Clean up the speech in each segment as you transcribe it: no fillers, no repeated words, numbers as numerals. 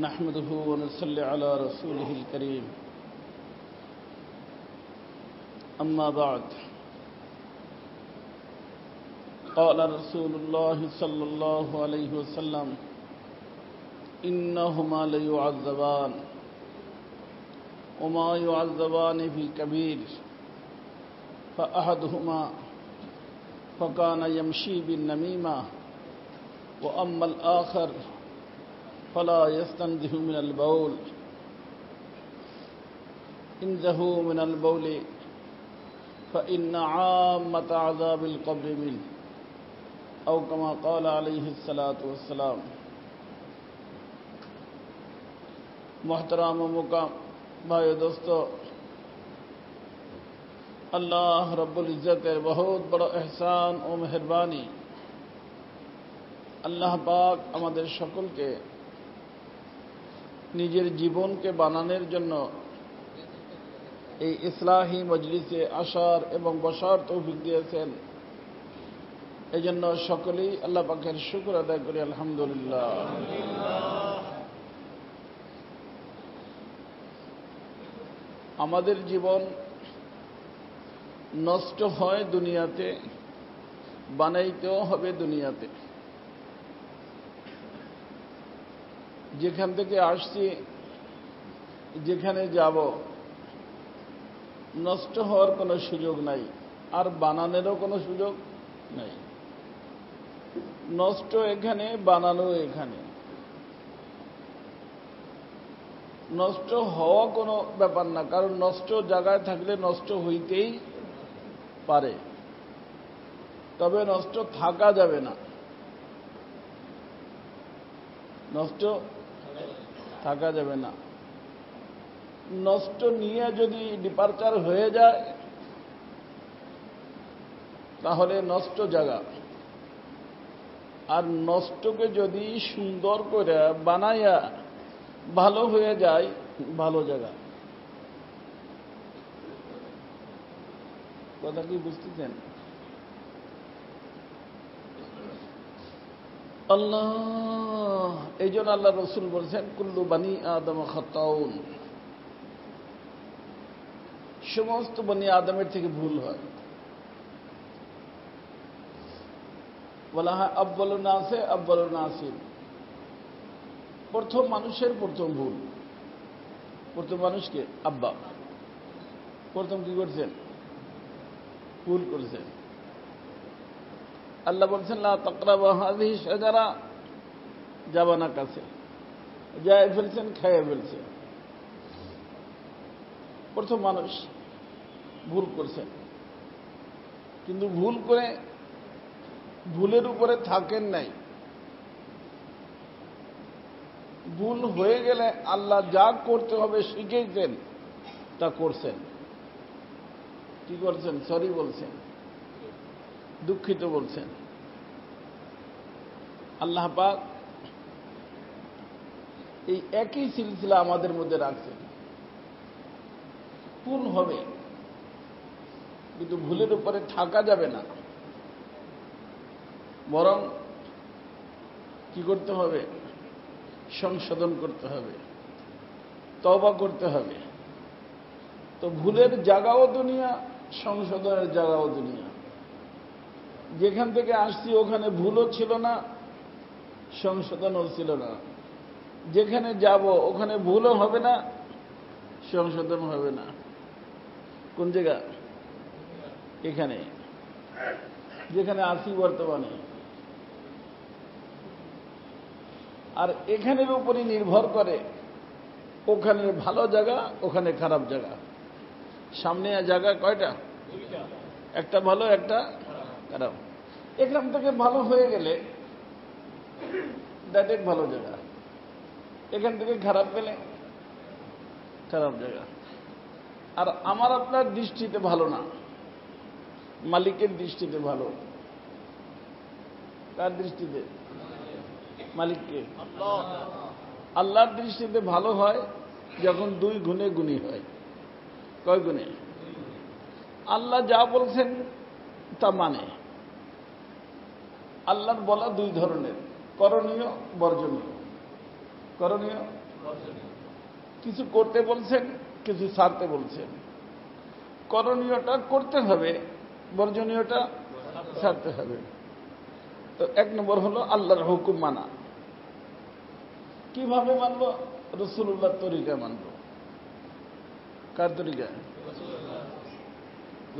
نحمده ونصلي على رسوله الكريم أما بعد قال رسول الله صلى الله عليه وسلم إنهما ليعذبان وما يعذبان في كبير فأحدهما فكان يمشي بالنميمة وأما الآخر فلا يستنزه من البول انزهوا من البول فإن عامة عذاب القبر منه أو كما قال عليه الصلاة والسلام محترم मुकाम भाई दोस्तों अल्लाह रब्बुल इज़्ज़तेर बहुत बड़ा एहसान ও মেহেরবানি আল্লাহ পাক আমাদের সকলকে নিজের জীবনকে বানানোর জন্য এই ইসলাহি মজলিসে আসার এবং বসার তৌফিক দিয়েছেন। এজন্য সকলেই আল্লাহ পাকের শুকর আদায় করি আলহামদুলিল্লাহ। আমাদের জীবন নষ্ট হয় দুনিয়াতে, বানাইতেও হবে দুনিয়াতে। যেখান থেকে আসছি, যেখানে যাব, নষ্ট হওয়ার কোনো সুযোগ নাই, আর বানানোরও কোনো সুযোগ নাই। নষ্ট এখানে, বানানো এখানে। নষ্ট হওয়া কোনো ব্যাপার না, কারণ নষ্ট জায়গায় থাকলে নষ্ট হইতেই পারে, তবে নষ্ট থাকা যাবে না। নষ্ট থাকা যাবে না। নষ্ট নিয়ে যদি ডিপারচার হয়ে যায় তাহলে নষ্ট জায়গা, আর নষ্টকে যদি সুন্দর করে বানাইয়া ভালো হয়ে যায় ভালো জায়গা। কথা কি বুঝতেছেন? আল্লাহ এই জন্য আল্লাহ রসুল বলছেন কুল্লু বানি আদম খাতাউন, সমস্ত বনি আদমের থেকে ভুল হয়। বলা হয় আব্বালু নাসে আব্বালু নাসির, প্রথম মানুষের প্রথম ভুল। প্রথম মানুষকে আব্বা প্রথম কি করছেন? ভুল করেছেন। আল্লাহ বলছেন লা তাকরাবু হাযিহি শাজারা, যাবা না কাছে। যায় ফেলছেন, খেয়ে ফেলছেন। প্রথম মানুষ ভুল করছেন, কিন্তু ভুল করে ভুলের উপরে থাকেন নাই। ভুল হয়ে গেলে আল্লাহ যা করতে হবে শিখিয়েছেন তা করছেন। কি করছেন? সরি বলছেন, দুঃখিত বলছেন। আল্লাহ পাক এই একই সিলসিলা আমাদের মধ্যে রাখছেন। ভুল হবে, কিন্তু ভুলের উপরে থাকা যাবে না, বরং কি করতে হবে? সংশোধন করতে হবে, তওবা করতে হবে। তো ভুলের জায়গাও দুনিয়া, সংশোধনের জায়গাও দুনিয়া। যেখান থেকে আসছি ওখানে ভুলও ছিল না, সংশোধনও ছিল না। যেখানে যাব ওখানে ভুলও হবে না, সংশোধন হবে না। কোন জায়গা? এখানে, যেখানে আসি বর্তমানে। আর এখানের উপরই নির্ভর করে ওখানে ভালো জায়গা, ওখানে খারাপ জায়গা। সামনে জায়গা কয়টা? একটা ভালো, একটা খারাপ। এখান থেকে ভালো হয়ে গেলে ডাইরেক্ট ভালো জায়গা, এখান থেকে খারাপ গেলে খারাপ জায়গা। আর আমার আপনার দৃষ্টিতে ভালো না, মালিকের দৃষ্টিতে ভালো। কার দৃষ্টিতে? মালিককে। আল্লাহর দৃষ্টিতে ভালো হয় যখন দুই গুণে গুণী হয়। কয় গুণে? আল্লাহ যা বলছেন তা মানে। আল্লাহর বলা দুই ধরনের, করণীয়, বর্জনীয়। করণীয়, কিছু করতে বলছেন, কিছু ছাড়তে বলছেন। করণীয়টা করতে হবে, বর্জনীয়টা ছাড়তে হবে। তো 1 নম্বর হলো আল্লাহর হুকুম মানা। কিভাবে মানব? রাসূলুল্লাহর তরিকা মানব। কার তরিকা?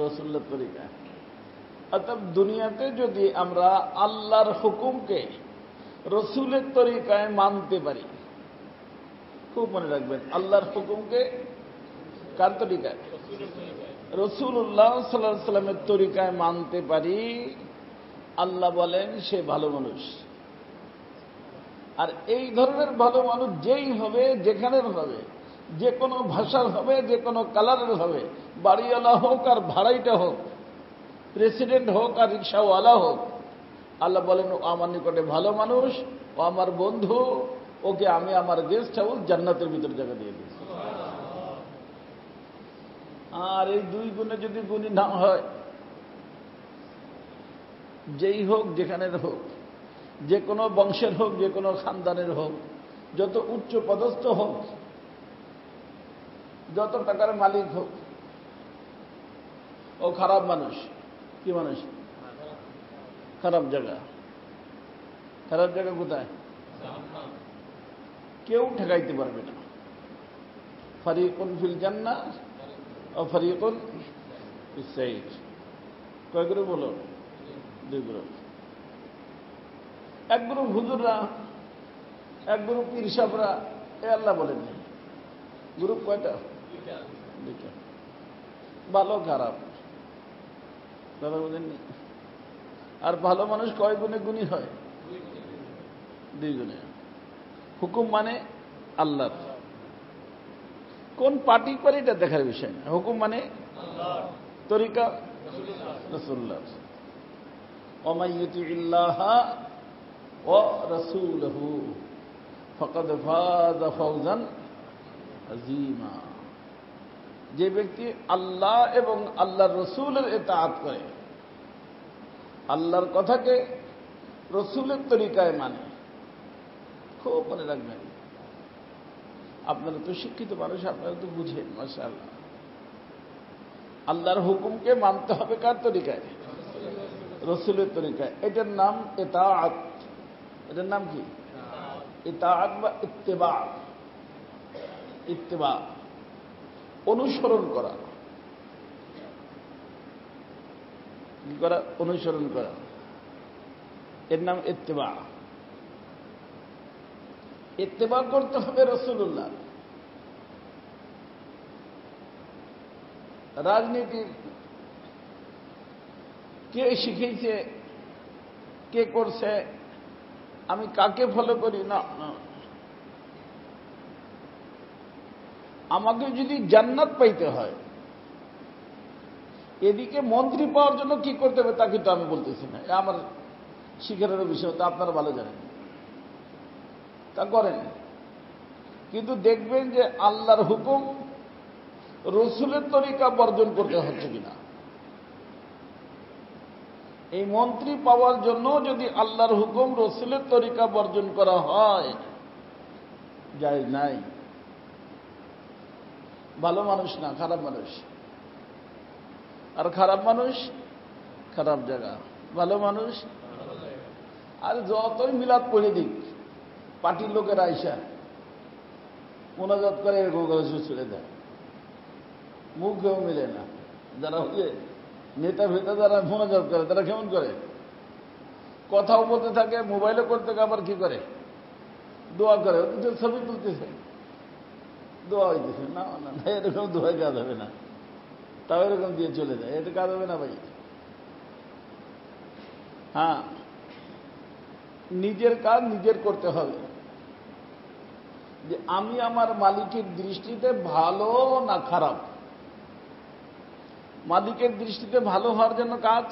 রাসূলুল্লাহর তরিকা। অর্থাৎ দুনিয়াতে যদি আমরা আল্লাহর হুকুমকে রসুলের তরিকায় মানতে পারি, খুব মনে রাখবেন, আল্লাহর হুকুমকে কার তরিকায়? রাসূলুল্লাহ সাল্লাল্লাহু আলাইহি সাল্লামের তরিকায় মানতে পারি, আল্লাহ বলেন সে ভালো মানুষ। আর এই ধরনের ভালো মানুষ যেই হবে, যেখানের হবে, যে কোনো ভাষার হবে, যে কোনো কালারের হবে, বাড়িওয়ালা হোক আর ভাড়াইটা হোক, প্রেসিডেন্ট হোক আর রিক্সাওয়ালা হোক, আল্লাহ বলেন ও আমার নিকটে ভালো মানুষ, ও আমার বন্ধু, ওকে আমি আমার গেস্ট হাউস জান্নাতের ভিতরে জায়গা দিয়ে দিয়েছি। আর এই 2 গুণে যদি গুণী না হয়, যেই হোক, যেখানের হোক, যে কোনো বংশের হোক, যে কোনো খানদানের হোক, যত উচ্চ পদস্থ হোক, যত টাকার মালিক হোক, ও খারাপ মানুষ। কি মানুষ? খারাপ জায়গা। খারাপ জায়গা কোথায়? কেউ ঠেকাইতে পারবে না। ফারিকুন ফিল জান্নাহ ও ফারিকুন ফিস সাইর। কয় গ্রুপ বলো? 2 গ্রুপ। 1 গ্রুপ হুজুররা, 1 গ্রুপ পীর সাহেবরা, এ আল্লাহ বলেন। গ্রুপ কয়টা? 2টা। ভালো খারাপ কথা বলেননি। আর ভালো মানুষ কয় গুণে গুণী হয়? 2 গুণে। হুকুম মানে আল্লাহর। কোন পার্টি করে এটা দেখার বিষয় না। হুকুম মানে তরিকা রাসূলুল্লাহ। ওয়া ইউতিল্লাহ ওয়া রাসূলহু ফাকাদ ফাযা ফাওজান আযীমা। যে ব্যক্তি আল্লাহ এবং আল্লাহর রাসূলের ইতাআত করে, আল্লাহর কথাকে রাসূলের তরিকায় মানে, খুব মনে রাখবেন। আপনারা তো শিক্ষিত মানুষ, আপনারা তো বুঝেন, মাশাআল্লাহ। আল্লাহর হুকুমকে মানতে হবে কার তরিকায়? রাসূলের তরিকায়। এটার নাম ইতাআত। এটার নাম কি? ইতাআত বা ইত্তিবা। ইত্তিবা অনুসরণ করা। কি করা? অনুসরণ করা। এর নাম ইত্তিবা। ইত্তিবা করতে হবে রাসূলুল্লাহ। রাজনীতির কে শিখিয়েছে, কে করছে, আমি কাকে ফলো করি না। আমাকে যদি জান্নাত পাইতে হয়, এদিকে মন্ত্রী পাওয়ার জন্য কি করতে হবে তা কিন্তু আমি বলতেছি না। আমার শিখানোর বিষয়, তা আপনারা ভালো জানেন, তা করেন। কিন্তু দেখবেন যে আল্লাহর হুকুম রসুলের তরিকা বর্জন করতে হচ্ছে কিনা। এই মন্ত্রী পাওয়ার জন্য যদি আল্লাহর হুকুম রসুলের তরিকা বর্জন করা হয়, যায় নাই। ভালো মানুষ না, খারাপ মানুষ। আর খারাপ মানুষ খারাপ জায়গা, ভালো মানুষ। আর যতই মিলাদ পড়ে দিক, পার্টির লোকেরা আইসা মোনাজাত করে এরকম চলে দেয়, মুখেও মিলে না। যারা হচ্ছে নেতা ফেতা, যারা মোনাজাত করে, তারা কেমন করে? কথাও বলতে থাকে, মোবাইলও করতে থাকে, আবার কি করে? দোয়া করে। ছবি তুলতেছে, দোয়া হইতেছে। না না না, এরকম দোয়া কাজ হবে না। তাও এরকম দিয়ে চলে যায়, এটা কাজ হবে না ভাই। হ্যাঁ, নিজের কাজ নিজের করতে হবে। যে আমি আমার মালিকের দৃষ্টিতে ভালো না খারাপ। মালিকের দৃষ্টিতে ভালো হওয়ার জন্য কাজ,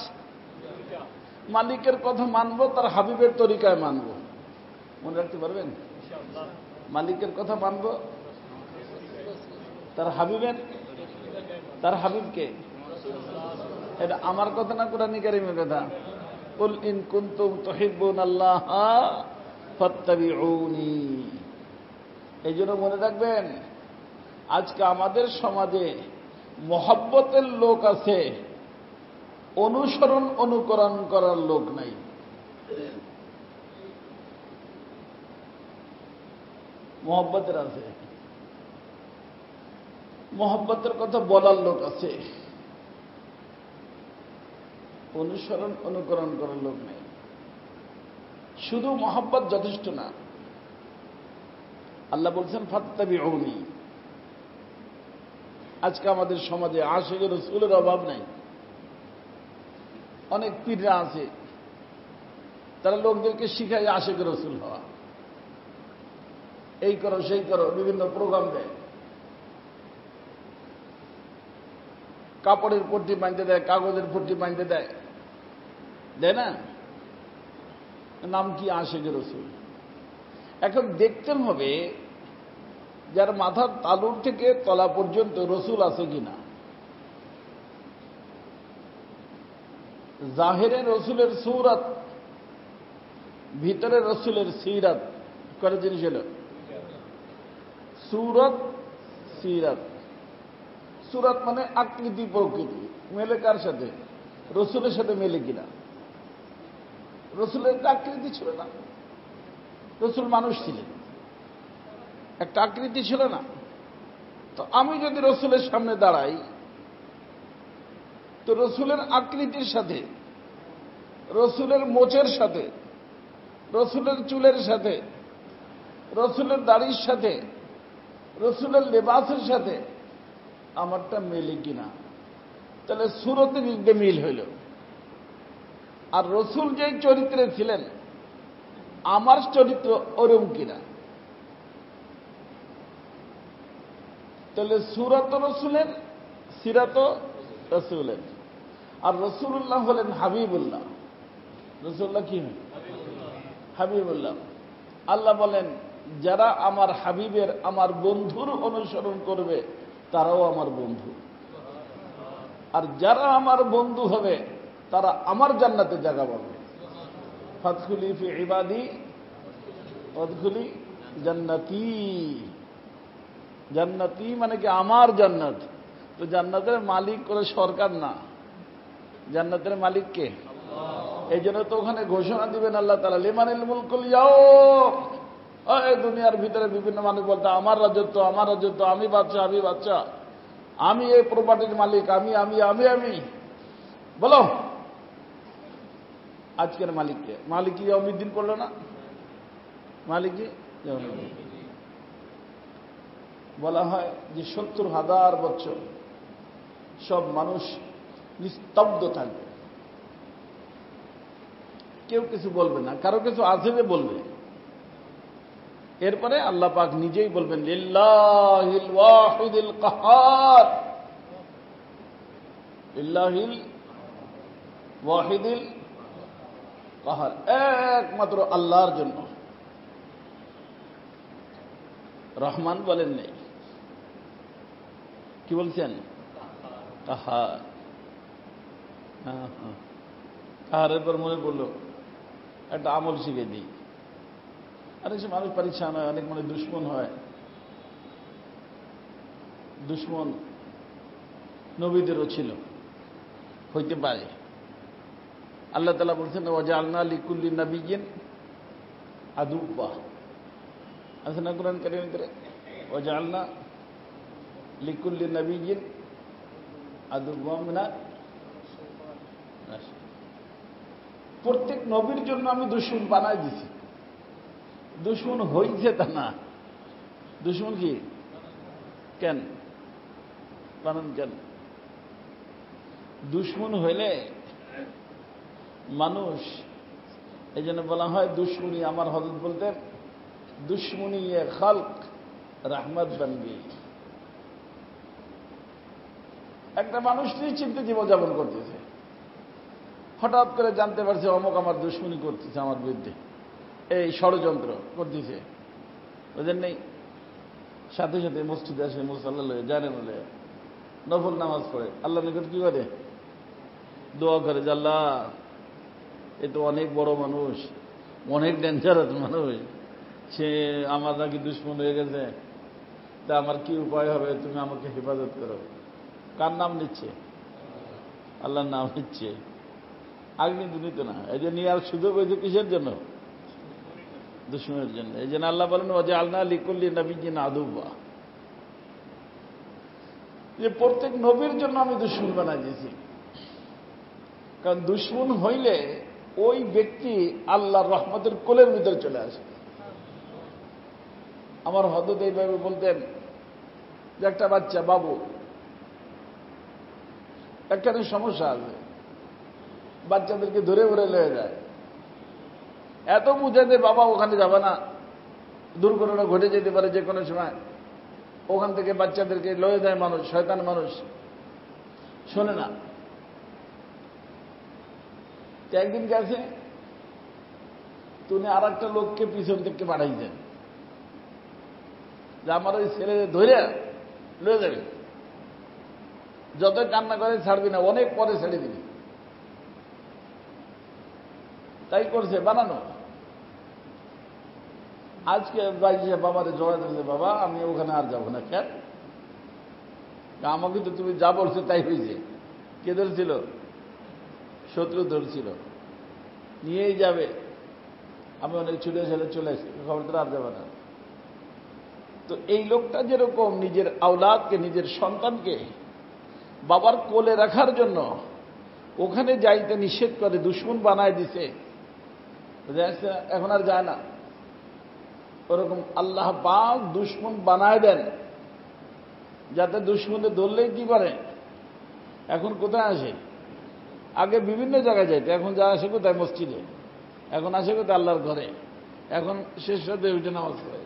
মালিকের কথা মানবো, তার হাবিবের তরিকায় মানবো। মনে রাখতে পারবেন? মালিকের কথা মানবো, তার হাবিবের, তার হাবিবকে। এটা আমার কথা না, কোরআন কারীমের কথা। কুল ইন কুনতুম তুহিব্বুনাল্লাহ ফাত্তাবিউনি। এই জন্য মনে রাখবেন, আজকে আমাদের সমাজে মহব্বতের লোক আছে, অনুসরণ অনুকরণ করার লোক নাই। মহব্বতের আছে, মহব্বতের কথা বলার লোক আছে, অনুসরণ অনুকরণ করার লোক নেই। শুধু মহব্বত যথেষ্ট না। আল্লাহ বলছেন ফাত্তাবিউনি। আজকে আমাদের সমাজে আশিক রাসূলের অভাব নাই। অনেক পীররা আছে, তারা লোকদেরকে শিখায় আশিক রাসূল হওয়া, এই করো সেই করো, বিভিন্ন প্রোগ্রাম দেয়, কাপড়ের পট্টি বাঁধতে দেয়, কাগজের পট্টি বাঁধতে দেয়, দেয় না? নাম কি আশিক রাসূল। এখন দেখতে হবে যার মাথার তালুর থেকে তলা পর্যন্ত রসুল আছে কিনা। জাহেরে রসুলের সূরত, ভিতরে রসুলের সিরাত। কয়টা জিনিস হলো? সূরত, সিরাত। সূরত মানে আকৃতি প্রকৃতি, মেলে কার সাথে? রসুলের সাথে মেলে কিনা। রসুলের একটা আকৃতি ছিল না? রসুল মানুষ ছিলেন, একটা আকৃতি ছিল না? তো আমি যদি রসুলের সামনে দাঁড়াই, তো রসুলের আকৃতির সাথে, রসুলের মোচের সাথে, রসুলের চুলের সাথে, রসুলের দাড়ির সাথে, রসুলের লেবাসের সাথে আমারটা মেলে কিনা। তাহলে সূরতের দিক দিয়ে মিল হইল। আর রসুল যেই চরিত্রে ছিলেন, আমার চরিত্র ওরম কিনা। তাহলে সূরত রসুলের, সিরাত রসুলের। আর রসুল্লাহ হলেন হাবিবুল্লাহ। রসুল্লাহ কি? হাবিবুল্লাহ। আল্লাহ বলেন, যারা আমার হাবিবের, আমার বন্ধুর অনুসরণ করবে তারাও আমার বন্ধু। আর যারা আমার বন্ধু হবে তারা আমার জান্নাতে জায়গা পাবে। ফাদখুলি ফি ইবাদি ওয়াদখুলি জান্নাতি। জান্নাতি মানে কি? আমার জান্নাত। তো জান্নাতের মালিক করে সরকার না, জান্নাতের মালিক কে? এই জন্য তো ওখানে ঘোষণা দিবেন আল্লাহ তাআলা, লিমানিল মুলকুল ইয়াউম। এই দুনিয়ার ভিতরে বিভিন্ন মানুষ বলতে আমার রাজত্ব, আমার রাজত্ব, আমি বাদশা, আমি বাদশা, আমি এই প্রপার্টির মালিক, আমি আমি আমি আমি। বলো আজকের মালিককে? মালিক ইয়াউমিদ্দিন পড়লো না? মালিক ইয়াউমিদ্দিন বলা হয় যে ৭০,০০০ বছর সব মানুষ নিস্তব্ধ থাকবে, কেউ কিছু বলবে না, কারো কিছু আসবে বলবে। এরপরে আল্লাহ পাক নিজেই বলবেন, লিল্লাহিল ওয়াহিদিল কাহার। লিল্লাহিল ওয়াহিদিল কাহার, একমাত্র আল্লাহর জন্য। রহমান বলেন নেই, কি বলছেন? কাহার। কাহারের পর মনে পড়লো একটা আমল শিখে দিই। অনেক সময় মানুষ পরিচ্ছন্ন হয়, অনেক মানে দুশ্মন হয়। দুশ্মন নবীদেরও ছিল, হইতে পারে। আল্লাহ তাআলা বলছেন, ওয়াজআলনা লিকুল্লি নাবিয়্যিন আদুওয়া। আছে না কোরআন কারীমের ভিতরে? ওয়াজআলনা লিকুল্লি নাবিয়্যিন আদুওয়া মিনাল নাস। প্রত্যেক নবীর জন্য আমি দুশমন বানাই দিছি। দুশমন হইছে তা না। দুশমন কি? কেন বানান? কেন? দুশমন হইলে মানুষ, এই জন্য বলা হয় দুশ্মনী। আমার হযরত বলতেন, দুশ্মনী এ খালক রহমত বনবি। একটা মানুষ নিশ্চিন্তে জীবনযাপন করতেছে, হঠাৎ করে জানতে পারছে অমুক আমার দুশ্মনী করতেছে, আমার বিরুদ্ধে এই ষড়যন্ত্র করতেছে, বুঝেন নেই? সাথে সাথে মসজিদে আসে, মুসাল্লা লয়ে, জানেন বলে নফল নামাজ পড়ে, আল্লাহ নিকট কি করে? দোয়া করে, যে আল্লাহ এ তো অনেক বড় মানুষ, অনেক ডেঞ্জারাস মানুষ, সে আমার নাকি দুশ্মন হয়ে গেছে, তা আমার কি উপায় হবে, তুমি আমাকে হেফাজত করো। কার নাম নিচ্ছে? আল্লাহর নাম নিচ্ছে। আগে কিন্তু নিত না। এই যে নেওয়ার সুযোগ হয়েছে কিসের জন্য? দুশ্মনের জন্য। এই জন্য আল্লাহ বলেন ওয়াজা আল্লাহ লিকুল্লি নবিয়্যিন আদুওয়া, যে প্রত্যেক নবীর জন্য আমি দুশ্মন বানাই দিয়েছি। কারণ দুশ্মন হইলে ওই ব্যক্তি আল্লাহর রহমতের কোলের ভিতরে চলে আসে। আমার হযরত এইভাবে বলতেন যে একটা বাচ্চা বাবু, একটা সমস্যা আছে, বাচ্চাদেরকে ধরে ধরে লয়ে যায়, এত বুঝে যে বাবা ওখানে যাবে না, দুর্ঘটনা ঘটে যেতে পারে যে কোনো সময়, ওখান থেকে বাচ্চাদেরকে লয়ে যায় মানুষ, শয়তান মানুষ, শোনে না। একদিন গেছে, তুমি আর একটা লোককে পিছন থেকে পাঠাইছেন যে আমার ওই ছেলে ধরে লয়ে যাবে, যত কান্না করে ছাড়বি না, অনেক পরে ছেড়ে দিবি। তাই করছে বানানো। আজকে বাইশে বাবারে জড়া দিয়েছে, বাবা আমি ওখানে আর যাবো না। কেন? আমাকে তো তুমি যা বলছো তাই হয়েছে। কে ধরছিল? শত্রু ধরছিল, নিয়েই যাবে। আমি অনেক ছুটে ছেলে চলে এসেছি, খবরদার আর যাবে না। তো এই লোকটা যেরকম নিজের আওলাদকে, নিজের সন্তানকে বাবার কোলে রাখার জন্য ওখানে যাইতে নিষেধ করে, দুশ্মন বানায় দিছে, এখন আর যায় না। ওরকম আল্লাহ পাক দুশ্মন বানায় দেন, যাতে দুশ্মনে ধরলেই কি করে, এখন কোথায় আসে? আগে বিভিন্ন জায়গায় যাইতে, এখন যা আসে কোথায়? মসজিদে। এখন আসে কোথায়? আল্লাহর ঘরে। এখন শেষ রাতে উঠে নামাজ পড়ে,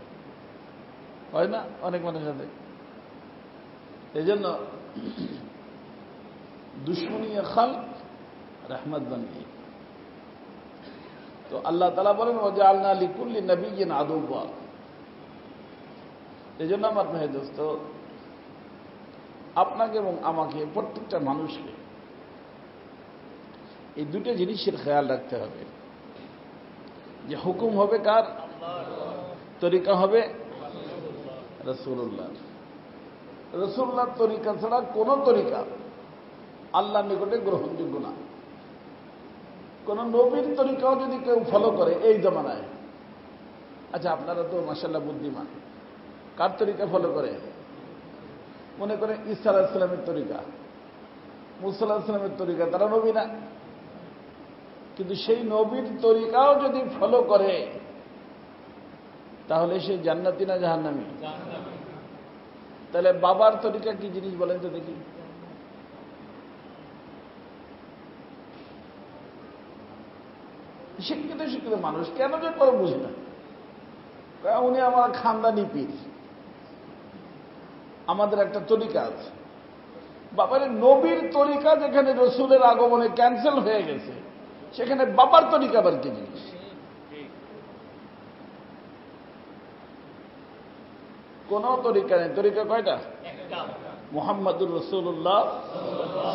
হয় না অনেক মানুষের সাথে। এই জন্য দুশ্মনী খালক রহমত বানিয়ে। তো আল্লাহ তাআলা বলেন ওয়াজআলনা লিকুল্লি নবিয়্যিন আদুওয়া। এই জন্য আমার ভাই দোস্ত, আপনাকে এবং আমাকে, প্রত্যেকটা মানুষকে এই দুটো জিনিসের খেয়াল রাখতে হবে, যে হুকুম হবে কার? তরিকা হবে রাসূলুল্লাহ। রাসূলুল্লাহর তরিকা ছাড়া কোন তরিকা আল্লাহর নিকটে গ্রহণযোগ্য না। কোন নবীর তরিকাও যদি কেউ ফলো করে এই জমানায়, আচ্ছা আপনারা তো মাশাআল্লাহ বুদ্ধিমান, কার তরিকা ফলো করে? মনে করেন ঈসা আলাইহিস সালামের তরিকা, মুসা আলাইহিস সালামের তরিকা, তারা নবী না? কিন্তু সেই নবীর তরিকাও যদি ফলো করে তাহলে সে জান্নাতি না জাহান্নামী? তাহলে বাবার তরিকা কি জিনিস বলেন তো দেখি? শিক্ষিত শিক্ষিত মানুষ কেন যে করে বুঝে না, উনি আমার খানদানি পীর, আমাদের একটা তরিকা আছে। বাবার নবীর তরিকা যেখানে রসুলের আগমনে ক্যান্সেল হয়ে গেছে, সেখানে বাবার তরিকা আবার কি জিনিস? কোন তরিকা নেই। তরিকা কয়টা? মুহাম্মাদুর রাসূলুল্লাহ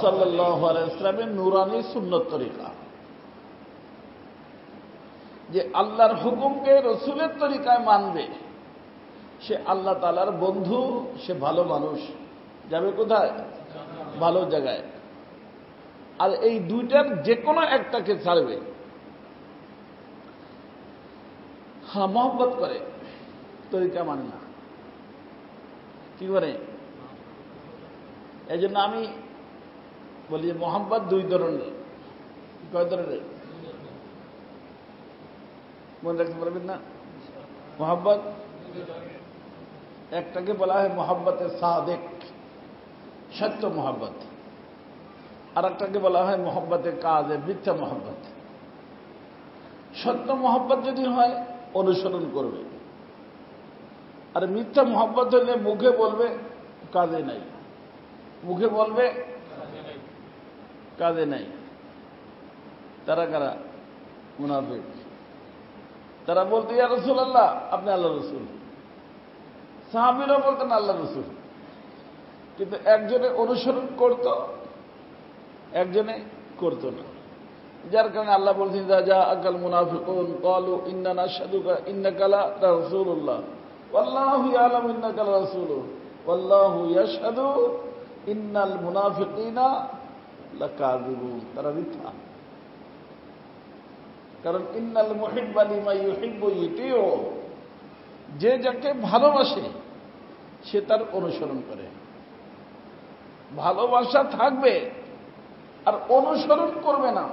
সাল্লাল্লাহু আলাইহি ওয়াসাল্লামের নূরানী সুন্নত তরিকা, যে আল্লাহর হুকুমকে রসুলের তরিকায় মানবে, সে আল্লাহ তাআলার বন্ধু, সে ভালো মানুষ, যাবে কোথায়? ভালো জায়গায়। আর এই দুইটার যে কোনো একটাকে ছাড়বে, হ্যাঁ মহব্বত করে, তরিকা মানে না, কি করে? এই জন্য আমি বলি যে মহব্বত দুই ধরনের। কয় ধরনের? মনে রাখতে পারবেন না? মহব্বত একটাকে বলা হয় মহব্বতে সাদেক, সত্য মহব্বত, আর একটাকে বলা হয় মহব্বতে কাজে, মিথ্যা মহব্বত। সত্য মহব্বত যদি হয় অনুসরণ করবে, আর মিথ্যা মহব্বত হলে মুখে বলবে কাজে নাই, মুখে বলবে কাজে নাই। তারা কারা? মুনাফিক। তারা বলতে ইয়া রাসূলুল্লাহ, আপনি আল্লাহ রসুল। সাহাবীরা বলতেন আল্লাহ রসুল, কিন্তু একজনে অনুসরণ করত, একজনে করত না। যার কারণে আল্লাহ বলছেন যা আকাল মুনাফিকুন ক্বালু ইন্না নাশহাদুকা ইন্নাকা লা রাসূলুল্লাহ ওয়াল্লাহু ইয়ালামু ইন্নাকা লা রাসূলুহু ওয়াল্লাহু ইয়াশহাদু ইন্নাল মুনাফিকিনা লাকাযিবুন। তারা মিথ্যা। কারণ ইন্নাল মুহিব্বা লিমা ইউহিব্বু ইউতিউ, যে যাকে ভালোবাসে সে তার অনুসরণ করে। ভালোবাসা থাকবে আর অনুসরণ করবে না,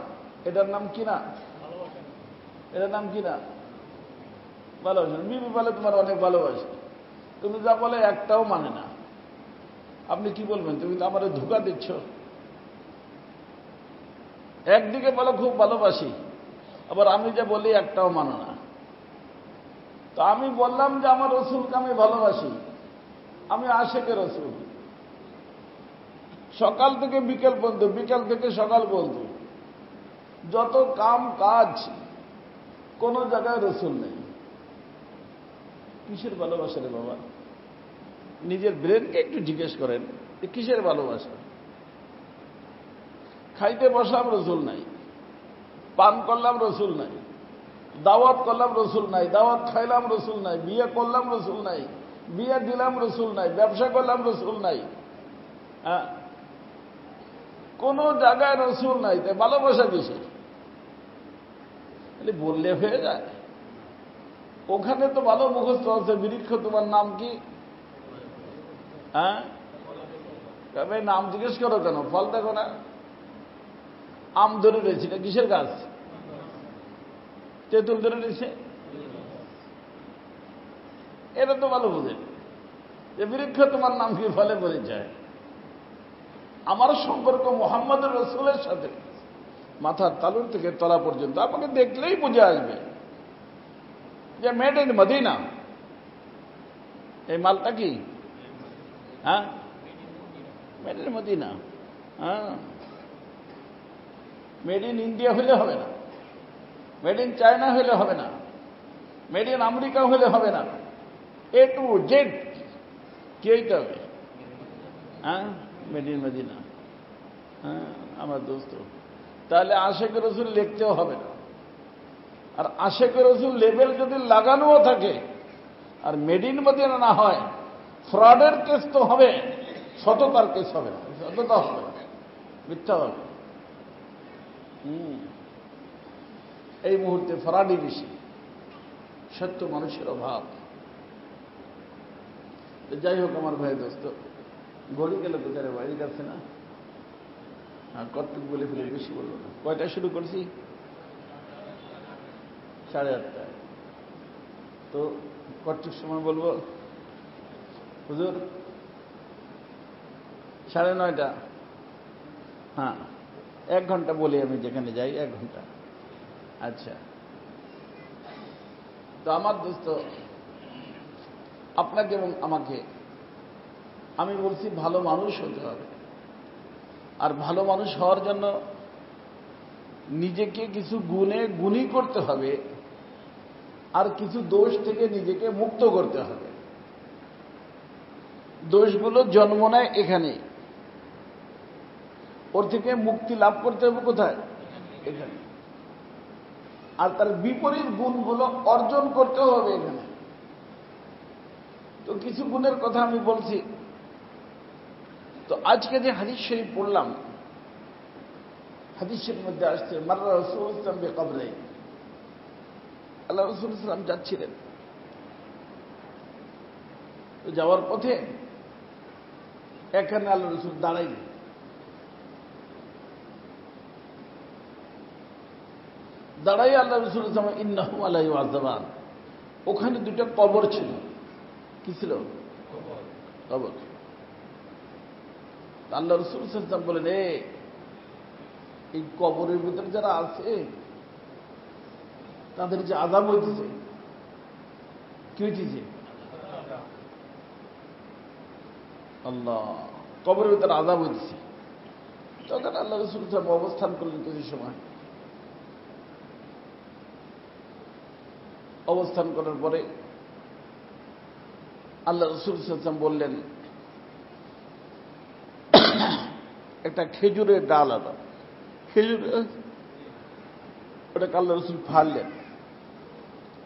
এটার নাম কি না? এটার নাম কি না? ভালোবাসা। বিবি বলে তোমার অনেক ভালোবাসে, তুমি যা বলে একটাও মানে না। আপনি কি বলবেন? তুমি তো আমার ধোঁকা দিচ্ছ। একদিকে বলো খুব ভালোবাসি, আবার আমি যা বলি একটাও মানো না। তো আমি বললাম যে আমার রসুলকে আমি ভালোবাসি, আমি আশেকে রসুল। সকাল থেকে বিকেল পর্যন্ত, বিকাল থেকে সকাল পর্যন্ত যত কাম কাজ, কোন জায়গায় রসুল নেই। কিসের ভালোবাসা রে বাবা? নিজের ব্রেনকে একটু জিজ্ঞেস করেন, কিসের ভালোবাসা? খাইতে বসলাম রসুল নাই, পান করলাম রসুল নাই, দাওয়াত করলাম রসুল নাই, দাওয়াত খাইলাম রসুল নাই, বিয়ে করলাম রসুল নাই, বিয়ে দিলাম রসুল নাই, ব্যবসা করলাম রসুল নাই। হ্যাঁ, কোন জায়গায় রসুল নাই, তাই ভালোবাসা কিসের? বললে হয়ে যায়। ওখানে তো ভালো মুখস্থ আছে, বৃক্ষ তোমার নাম কি? হ্যাঁ, তবে নাম জিজ্ঞেস করো কেন? ফল দেখো না। আম ধরে রয়েছে, এটা কিসের গাছ? তেঁতুল ধরে রয়েছে, এটা তো ভালো বোঝেন যে বৃক্ষ তোমার নাম কি, ফলে পরিচয়। আমার সম্পর্ক মুহাম্মদ রসুলের সাথে মাথার তালুর থেকে তলা পর্যন্ত আপনাকে দেখলেই বুঝে আসবে যে মেড ইন মদিনা। এই মালটা কি? হ্যাঁ, মেড ইন মদিনা। হ্যাঁ, মেড ইন ইন্ডিয়া হলে হবে না, মেড ইন চায়না হলে হবে না, মেড ইন আমেরিকা হলে হবে না, এ টু জেড কি হইতে হবে? হ্যাঁ, মেড ইন মদিনা। হ্যাঁ আমার দোস্ত, তাহলে আশেকে রসুল লিখতেও হবে না। আর আশেকে রসুল লেবেল যদি লাগানোও থাকে আর মেড ইন মদিনা না হয়, ফ্রডের কেস তো হবে, সততার কেস হবে না। সততা হবে না, মিথ্যা হবে। এই মুহূর্তে ফ্রডই বেশি, সত্য মানুষের অভাব। যাই হোক আমার ভাই দোস্ত, ঘড়ি গেল কোথায়? বাড়ির কাছে না? হ্যাঁ, কর্তৃক বলে ফেলে বেশি বলল না। কয়টায় শুরু করছি? 8:30টায়। তো কর্তৃক সময় বলবো হুজুর 9:30। হ্যাঁ, 1 ঘন্টা বলি আমি, যেখানে যাই 1 ঘন্টা। আচ্ছা, তো আমার দোস্ত, আপনাকে এবং আমাকে আমি বলছি ভালো মানুষ হতে হবে। আর ভালো মানুষ হওয়ার জন্য নিজেকে কিছু গুণে গুণী করতে হবে, আর কিছু দোষ থেকে নিজেকে মুক্ত করতে হবে। দোষগুলো জন্ম নেয় এখানে, ওর থেকে মুক্তি লাভ করতে হবে কোথায়? এখানে। আর তার বিপরীত গুণগুলো অর্জন করতে হবে এখানে। তো কিছু গুণের কথা আমি বলছি। তো আজকে যে হাদিস শরীফ পড়লাম, হাদিসের মধ্যে আসছে মাররা রাসূলুল্লাহ সাল্লাল্লাহু আলাইহি ওয়াসাল্লাম বিকবরে। আল্লাহ রাসূল সাল্লাল্লাহু আলাইহি ওয়াসাল্লাম যাচ্ছিলেন, তো যাওয়ার পথে এখানে আল্লাহ রাসূল দাঁড়াইলেন। দাঁড়াই আল্লাহ রাসূল সাল্লাল্লাহু আলাইহি ওয়াসাল্লাম ইন্নাহু লা ইউআযাবান, ওখানে 2টা কবর ছিল। কি ছিল? কবর। আল্লাহ রাসূল সাল্লাল্লাহু আলাইহি ওয়াসাল্লাম বলেন, এই কবরের ভিতরে যারা আছে তাদের যে আযাব হইতেছে। কি হইতেছে? আল্লাহ, কবরের ভিতরে আযাব হইতেছে। তখন আল্লাহ রাসূল সাল্লাল্লাহু আলাইহি ওয়াসাল্লাম অবস্থান করলেন কিছু সময়। অবস্থান করার পরে আল্লাহ রাসূল সাল্লাল্লাহু আলাইহি ওয়াসাল্লাম বললেন, একটা খেজুরের ডাল আনো। ওটা আল্লাহ রসুল ফাড়লেন,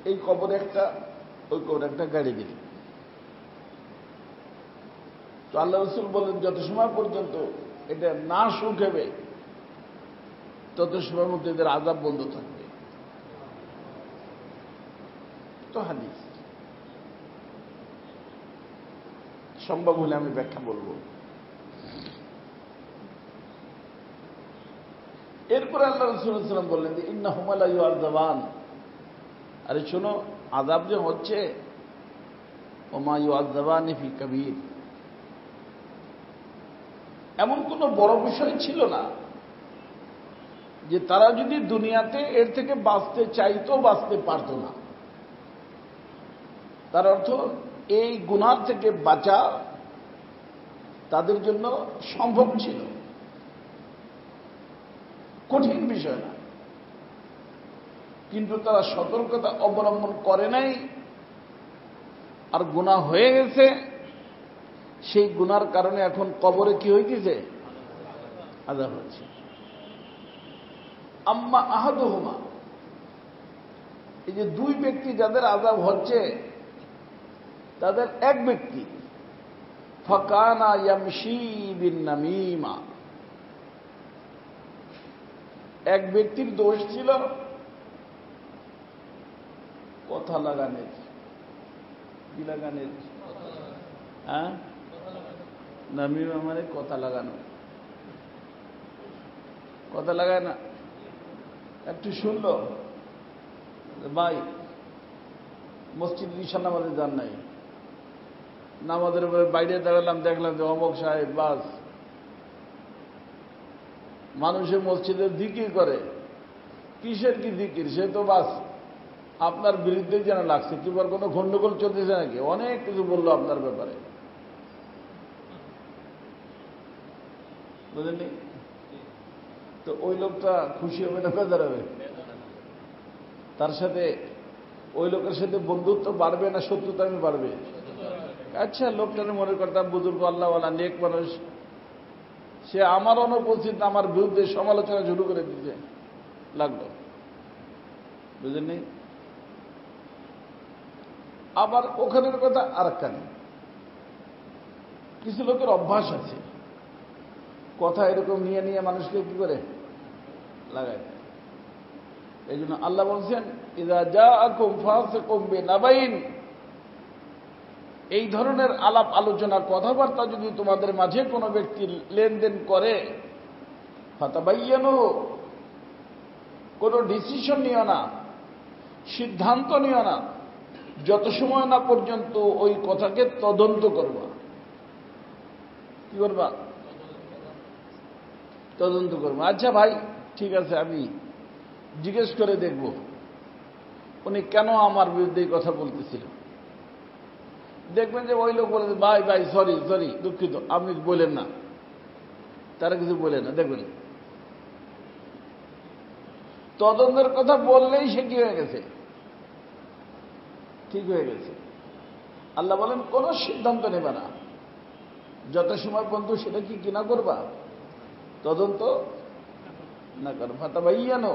এই কবরে একটা ওই কবরে একটা গাড়ি দিলেন। তো আল্লাহ রসুল বলেন যত সময় পর্যন্ত এটা না শুকাবে তত সময়ের মধ্যে এদের আযাব বন্ধ থাকবে। তো হাদিস সম্ভব হলে আমি ব্যাখ্যা বলবো। এরপরে আল্লাহ রাসূল সাল্লাল্লাহু আলাইহি ওয়াসাল্লাম বললেন যে ইন্নাহুমা লা ইউআযাবান, আরে শোনো আযাব যে হচ্ছে, ওমা ইউআযাবানি ফি কাবীর, এমন কোনো বড় বিষয় ছিল না যে তারা যদি দুনিয়াতে এর থেকে বাঁচতে চাইতো বাঁচতে পারত না। তার অর্থ এই গুনাহ থেকে বাঁচা তাদের জন্য সম্ভব ছিল, কঠিন বিষয় না। কিন্তু তারা সতর্কতা অবলম্বন করে নাই, আর গুনাহ হয়ে গেছে। সেই গুনার কারণে এখন কবরে কি হইতেছে? আযাব হচ্ছে। আম্মা আহাদুহুমা, এই যে দুই ব্যক্তি যাদের আযাব হচ্ছে তাদের এক ব্যক্তি ফাকানা ইয়ামশি বিন নামিমা, এক ব্যক্তির দোষ ছিল কথা লাগানের। কি লাগানের? হ্যাঁ, নামিমা মানে কথা লাগানো। কথা লাগায় না, একটু শুনলো ভাই মসজিদ ঈশান নামাজে যান নাই, নামাজের উপরে বাইরে দাঁড়ালাম, দেখলাম যে অমুক সাহেব বাস মানুষের মসজিদে জিকির করে। কিসের কি জিকির? সে তো বাস আপনার বিরুদ্ধে যেন লাগছে, কি বল কোনো গন্ডগোল চলতেছে নাকি, অনেক কিছু বললো আপনার ব্যাপারে, বুঝলেন? তো ওই লোকটা খুশি হবে না বেজার হবে? তার সাথে ওই লোকের সাথে বন্ধুত্ব বাড়বে না শত্রুতা আমি বাড়বে? আচ্ছা, লোকটাকে মনে করতাম বুজুর্গ আল্লাহওয়ালা নেক মানুষ, সে আমার অনুপস্থিত আমার বিরুদ্ধে সমালোচনা শুরু করে দিতে লাগলো, বুঝলেন? আবার ওখানের কথা আর একখানে, কিছু লোকের অভ্যাস আছে কথা এরকম নিয়ে নিয়ে মানুষকে কি করে লাগায়। এই জন্য আল্লাহ বলছেন ইযা জাআকুম ফাসিকুম বিনাবাইন, এই ধরনের আলাপ আলোচনা কথাবার্তা যদি তোমাদের মাঝে কোনো ব্যক্তি লেনদেন করে, ফাতাবাইয়ানু, কোনো ডিসিশন নিও না, সিদ্ধান্ত নিও না যত সময় না পর্যন্ত ওই কথাকে তদন্ত করবা। কি করবা? তদন্ত করবো। আচ্ছা ভাই ঠিক আছে, আমি জিজ্ঞেস করে দেখব উনি কেন আমার বিরুদ্ধে কথা বলতেছিল। দেখবেন যে ওই লোক বলে ভাই ভাই সরি সরি দুঃখিত, আপনি বলেন না, তারা কিছু বলে না। দেখবেন তদন্তের কথা বললেই সে কি হয়ে গেছে? ঠিক হয়ে গেছে। আল্লাহ বলেন কোন সিদ্ধান্ত নেবে না যত সময় পর্যন্ত সেটা কি কিনা করবা, তদন্ত না করো। ফাতাবাইয়ানো,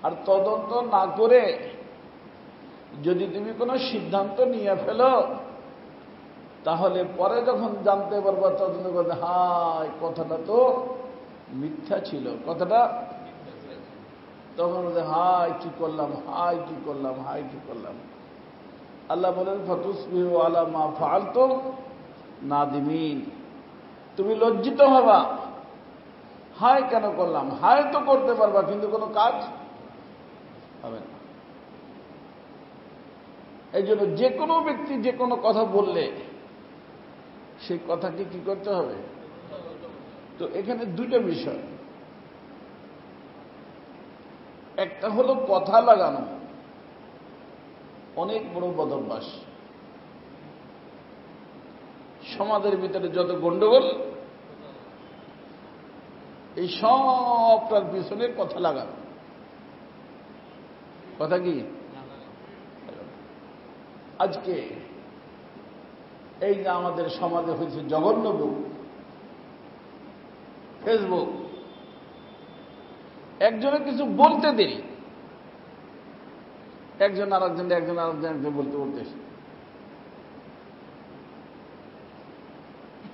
আর তদন্ত না করে যদি তুমি কোনো সিদ্ধান্ত নিয়ে ফেলো তাহলে পরে যখন জানতে পারবা তদন্ত করতে, হায় কথাটা তো মিথ্যা ছিল, কথাটা তখন বলতে হায় কি করলাম, হায় কি করলাম, হায় কি করলাম। আল্লাহ বলেন ফাতুসবিহু আলা মা ফাআলতুম নাদিমিন, তুমি লজ্জিত হবা, হায় কেন করলাম, হায় তো করতে পারবা কিন্তু কোনো কাজ হবে না। এই জন্য যে কোনো ব্যক্তি যে কোনো কথা বললে সেই কথাকে কি করতে হবে? তো এখানে দুইটা বিষয়, একটা হলো কথা লাগানো, অনেক বড় বদভ্যাস। সমাজের ভিতরে যত গন্ডগোল এই সবটার পিছনে কথা লাগানো। কথা কি? আজকে এই যে আমাদের সমাজে হয়েছে জঘন্য রূপ, ফেসবুক, একজনের কিছু বলতে দেরি, একজন আরেকজন বলতে বলতে,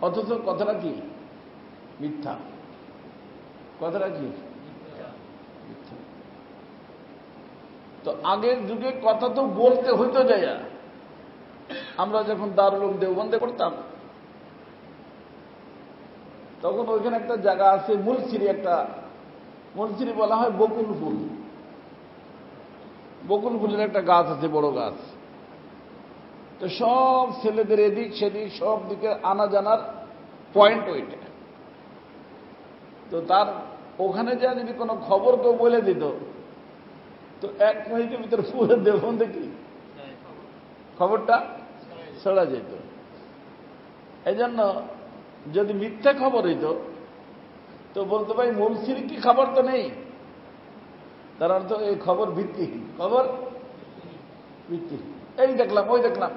অথচ কথাটা কি মিথ্যা, কথাটা কি মিথ্যা। তো আগের যুগে কথা তো বলতে হইতো যাইয়া। আমরা যখন দারুল উলুম দেওবন্দে করতাম, তখন ওইখানে একটা জায়গা আছে মুলসিরি, একটা মুলসিরি বলা হয় বকুল ফুল। বকুল ফুলের একটা গাছ আছে, বড় গাছ। তো সব ছেলেদের এদিক সেদিক সব দিকে আনা জানার পয়েন্ট ওইটা। তো তার ওখানে যা যদি কোনো খবর কেউ বলে দিত, তো 1 মিনিটের ভিতরে পুরো দেওবন্দে কি খবরটা ছড়া যেত। এই জন্য যদি মিথ্যা খবর হইত তো বলতো ভাই মুলসির কি খবর তো নেই, তার অর্থ এই খবর ভিত্তিহীন, খবর ভিত্তিহীন। এই দেখলাম ওই দেখলাম,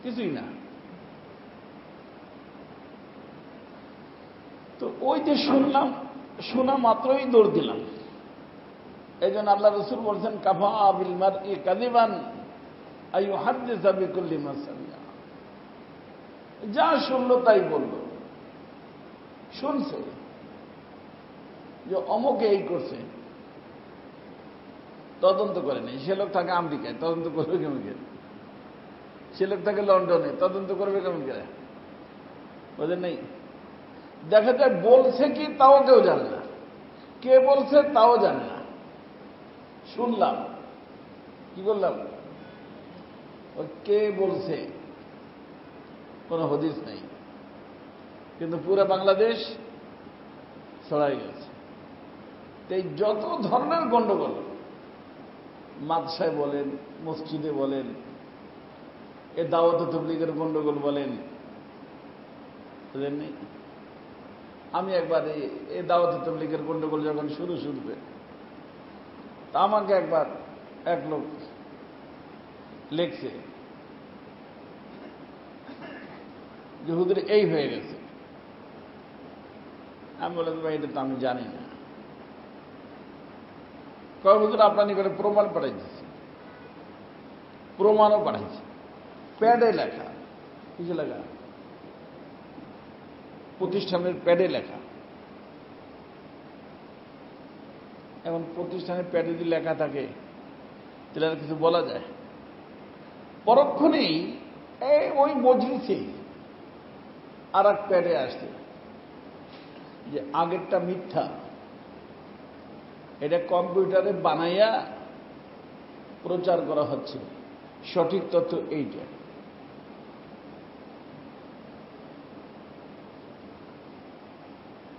কিছুই না। তো ওই যে শুনলাম, শোনা মাত্রই দৌড় দিলাম। এই জন্য আল্লাহ রসুল বলছেন কাফা বিল মারই কাযিবান আইয়ুহাদ্দিসা বিকুল্লি মা সামিআ। যা শুনলো তাই বলল। শুনছে যে অমুকে এই করছে, তদন্ত করে নেই। সে লোক থাকে আমেরিকায়, তদন্ত করবে কেমন করে? সে লোক থাকে লন্ডনে, তদন্ত করবে কেমন করে? বোঝেন নেই। দেখা যায় বলছে কি তাও কেউ জানে না, কে বলছে তাও জানে না। শুনলাম, কি বললাম, কে বলছে কোন হদিস নেই, কিন্তু পুরো বাংলাদেশ ছড়াই গেছে। এই যত ধরনের গন্ডগোল, মাদ্রাসায় বলেন, মসজিদে বলেন, এ দাওয়াত তাবলীগের গন্ডগোল বলেন, বুঝলেন? আমি একবার এই দাওয়াত তাবলীগের গন্ডগোল যখন শুরুতে, তা আমাকে একবার এক লোক লেখছে যে হুজুর এই হয়ে গেছে। আমি বললাম ভাই এটা তো আমি জানি না। কয় হুজুর আপনার নিকটে প্রমাণ পাঠাইতেছে, প্রমাণও পাঠাইছে, প্যাডে লেখা। কিছু লেখা, প্রতিষ্ঠানের প্যাডে লেখা। এখন প্রতিষ্ঠানের প্যাডে যদি লেখা থাকে তাহলে আর কিছু বলা যায়? পরক্ষণেই ওই মজলিসে আর এক প্যাডে আসছে যে আগেরটা মিথ্যা, এটা কম্পিউটারে বানাইয়া প্রচার করা হচ্ছে, সঠিক তথ্য এইটা।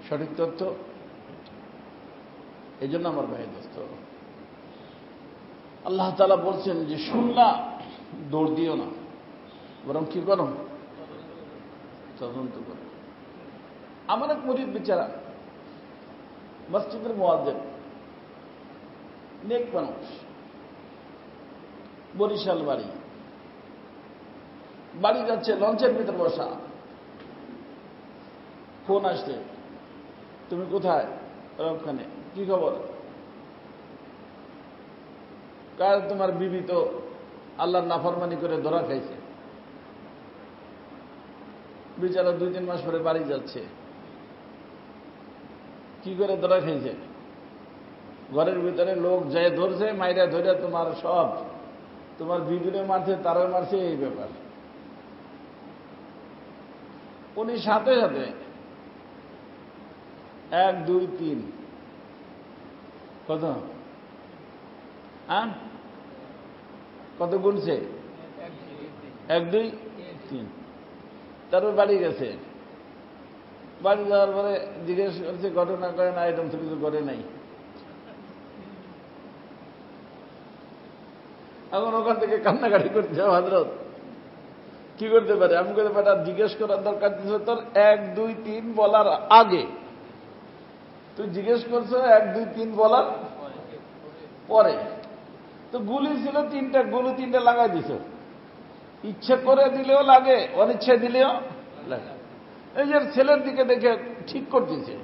সঠিক তথ্য এই জন্য আমার ভাই দোস্ত, আল্লাহ তাআলা বলছেন যে শুনলা দৌড় দিও না, বরং কি করো, তদন্ত করো। আমার এক মুরিদ বেচারা মসজিদের মুয়াজ্জিন, নেক মানুষ, বরিশাল বাড়ি যাচ্ছে, লঞ্চের ভিতর বসা, ফোন আসছে, তুমি কোথায়? ওখানে। কি খবর? কার? তোমার বিবি তো আল্লাহর নাফরমানি করে ধরা খাইছে, বিচারা 2-3 মাস পরে বাড়ি যাচ্ছে। কি করে ধরা খাইছে? ঘরের ভিতরে লোক যায় ধরছে, মাইরা ধরে তোমার সব, তোমার বিবিরে মারছে, তারা মারছে, এই ব্যাপার। উনি সাথে সাথে 1, 2, 3 কত কত গুনছে? 1, 2, 3। তারপর বাড়ি গেছে। বাড়ি যাওয়ার পরে জিজ্ঞেস করছে ঘটনা করে না, আইটেম তো কিছু করে নাই। এখন ওখান থেকে কান্নাকাটি করতে যাও, হযরত কি করতে পারে? আমি করতে পারি জিজ্ঞেস করার দরকার ছিল তোর 1, 2, 3 বলার আগে। তুই জিজ্ঞেস করছো 1, 2, 3 বলার পরে। তো গুলি ছিল 3টা, গুলি 3টা লাগাই দিছ। ইচ্ছে করে দিলেও লাগে, অনিচ্ছে দিলেও লাগে। এই যে ছেলের দিকে দেখে ঠিক করতেছে,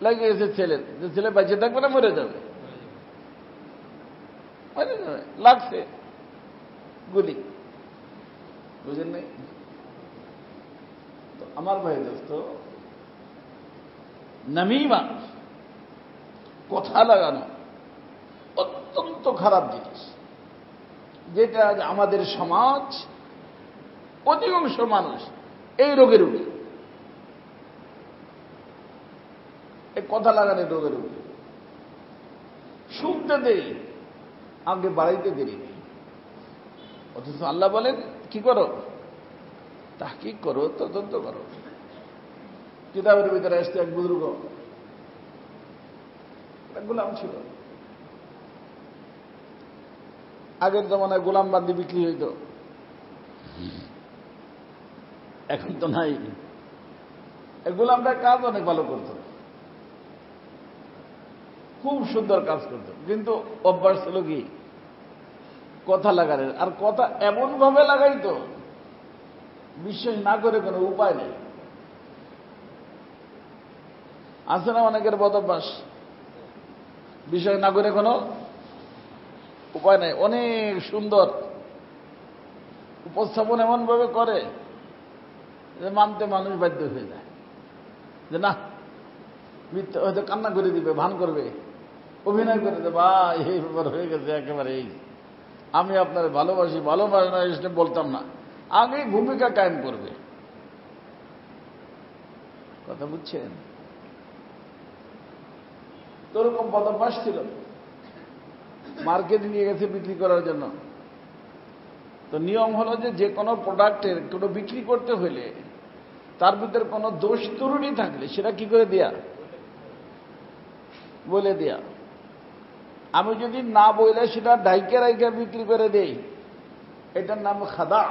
লেগে গেছে ছেলের, যে ছেলে বেঁচে থাকবে না মরে যাবে, মরে যাবে, লাগছে গুলি, বুঝেন নাই? তো আমার ভাই দোস্ত, নামিমা, কথা লাগানো অত্যন্ত খারাপ জিনিস, যেটা আজ আমাদের সমাজ অধিকাংশ মানুষ এই রোগের রোগী, এই কথা লাগানোর রোগের রোগী। শুনতে দেই, আগে বাড়াইতে দেরি নেই। অথচ আল্লাহ বলেন কি করো? তাহকিক করো, তদন্ত করো। কিতাবের ভিতরে আসতে এক বুজুর্গ, গোলাম ছিল, আগের জমানায় গোলাম বান্দি বিক্রি হইত, এখন তো নাই। এই গোলামটা কাজ অনেক ভালো করত, খুব সুন্দর কাজ করত, কিন্তু অভ্যাস ছিল কি কথা লাগানোর। আর কথা এমন ভাবে লাগাইতো বিশ্বাস না করে কোনো উপায় নেই। আছে না অনেকের বদ অভ্যাস, বিষয় না করে কোনো উপায় নেই। অনেক সুন্দর উপস্থাপন এমন ভাবে করে যে মানতে মানুষ বাধ্য হয়ে যায়, যে না মিথ্যা, হয়তো কান্না করে দিবে, ভান করবে, অভিনয় করে দেবে, বা এই ব্যাপার হয়ে গেছে একেবারে, এই আমি আপনার ভালোবাসি, ভালোবাসা এসে বলতাম না, আগেই ভূমিকা কায়েম করবে। কথা বুঝছেন? তোরকম বদভ্যাস ছিল। মার্কেটে নিয়ে গেছে বিক্রি করার জন্য, তো নিয়ম হলো যে কোনো প্রোডাক্টের কোনো বিক্রি করতে হইলে তার ভিতরে কোনো দোষ ত্রুটি থাকলে সেটা কি করে দেয়া, বলে দেয়া। আমি যদি না বলে সেটা ডাইকে রাইকে বিক্রি করে দেই, এটার নাম খাদা,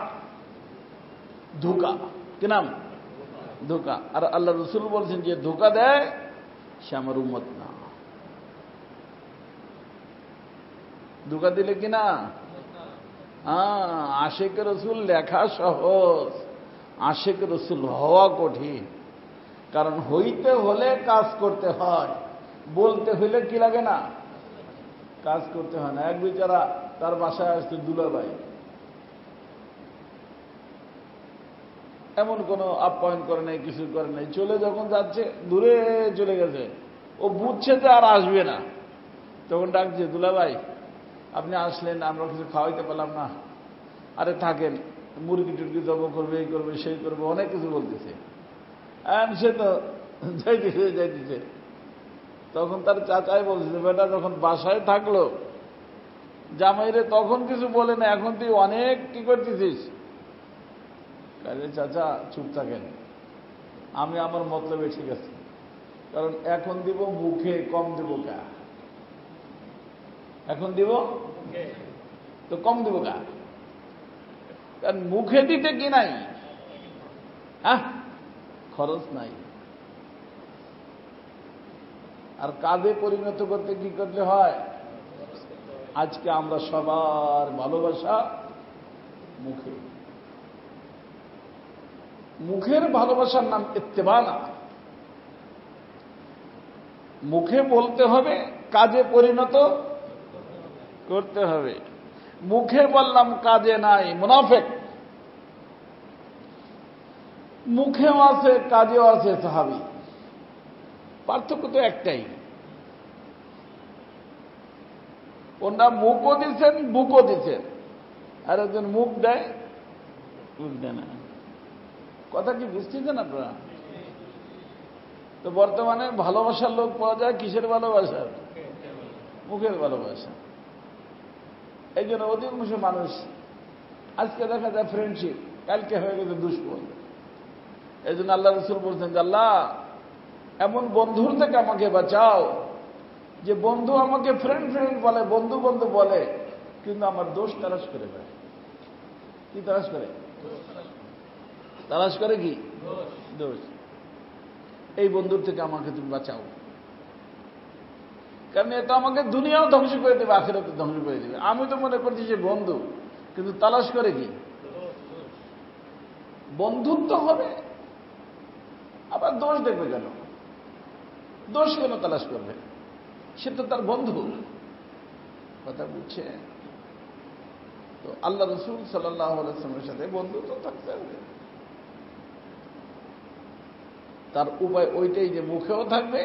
ধোঁকা। কি নাম? ধোঁকা। আর আল্লাহ রসুল বলছেন যে ধোঁকা দেয় সে আমার উম্মত না। ধোঁকা দিলে কিনা আশেক রসুল লেখা সহজ, আশেক রসুল হওয়া কঠিন। কারণ হইতে হলে কাজ করতে হয়, বলতে হইলে কি লাগে না, কাজ করতে হয় না। এক বেচারা তার বাসায় আসছে দুলাভাই, এমন কোনো আপ্যায়ন করে নাই, কিছু করে নাই, চলে যখন যাচ্ছে দূরে চলে গেছে, ও বুঝছে যে আর আসবে না, তখন ডাকছে দুলাভাই আপনি আসলেন, আমরা কিছু খাওয়াইতে পারলাম না, আরে থাকেন, মুরগি টুরগি জব করবে, এই করবে, সেই করবে, অনেক কিছু বলতেছে। সে তো যাইতেছে। তখন তার চাচাই বলছে, বেটা যখন বাসায় থাকলো জামাইরে তখন কিছু বলে না, এখন তুই অনেক কি করতেছিস? কাজে চাচা চুপ থাকেন, আমি আমার মতলবে ঠিক আছে, কারণ এখন দিব মুখে, কম দিব কা? এখন দিব তো কম দিব কা? কারণ মুখে দিতে কি নাই, হ্যাঁ খরচ নাই। আর কাজে পরিণত করতে কি করতে হয়? আজকে আমরা সবার ভালোবাসা মুখে, মুখের ভালোবাসার নাম ইত্তেবা না। মুখে বলতে হবে, কাজে পরিণত করতে হবে। মুখে বললাম কাজে নাই, মুনাফিক। মুখেও আছে কাজেও আছে সাহাবী, পার্থক্য তো একটাই, ওনারা মুখও দিচ্ছেন বুকও দিচ্ছেন, আর একজন মুখ দেয় বুক দেয় না। কথা কি বুঝতেছেন আপনারা? তো বর্তমানে ভালোবাসার লোক পাওয়া যায় কিসের ভালোবাসা? মুখের ভালোবাসা। এই জন্য অধিকাংশ মানুষ আজকে দেখা যায় ফ্রেন্ডশিপ, কালকে হয়ে গেছে দুশ্মন। এই জন্য আল্লাহ রসুল বলছেন যে আল্লাহ এমন বন্ধুর থেকে আমাকে বাঁচাও যে বন্ধু আমাকে ফ্রেন্ড ফ্রেন্ড বলে, বন্ধু বন্ধু বলে, কিন্তু আমার দোষ তালাশ করে দেয়। কি তালাশ করে? তালাশ করে কি? দোষ। এই বন্ধুর থেকে আমাকে তুমি বাঁচাও, কারণ এটা আমাকে দুনিয়াও ধ্বংস করে দেবে, আখিরাতে ধ্বংস করে দেবে। আমি তো মনে করছি যে বন্ধু, কিন্তু তালাশ করে কি? বন্ধুত্ব হবে আবার দোষ দেখবে কেন? দোষ কেন তালাশ করবে? সে তো তার বন্ধু। কথা বুঝছে? তো আল্লাহ রসুল সাল্লাল্লাহু আলাইহি ওয়াসাল্লামের সাথে বন্ধু তো থাকতে হবে। তার উপায় ওইটাই যে মুখেও থাকবে,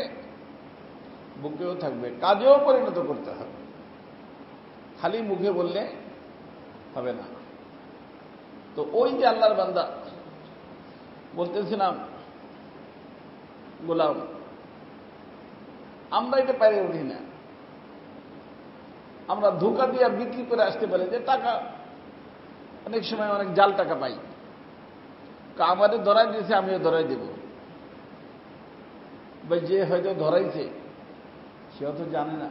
বুকেও থাকবে, কাজেও পরিণত করতে হবে। খালি মুখে বললে হবে না। তো ওই যে আল্লাহর বান্দা বলতেছিলাম, গোলাম, আমরা এটা পারে উঠি না। আমরা ধোঁকা দিয়ে বিক্রি করে আসতে পারি যে টাকা, অনেক সময় অনেক জাল টাকা পাই, আমাদের ধরাই দিয়েছে, আমিও ধরাই দেব। ভাই যে হয়তো ধরাইছে সেও তো জানে না,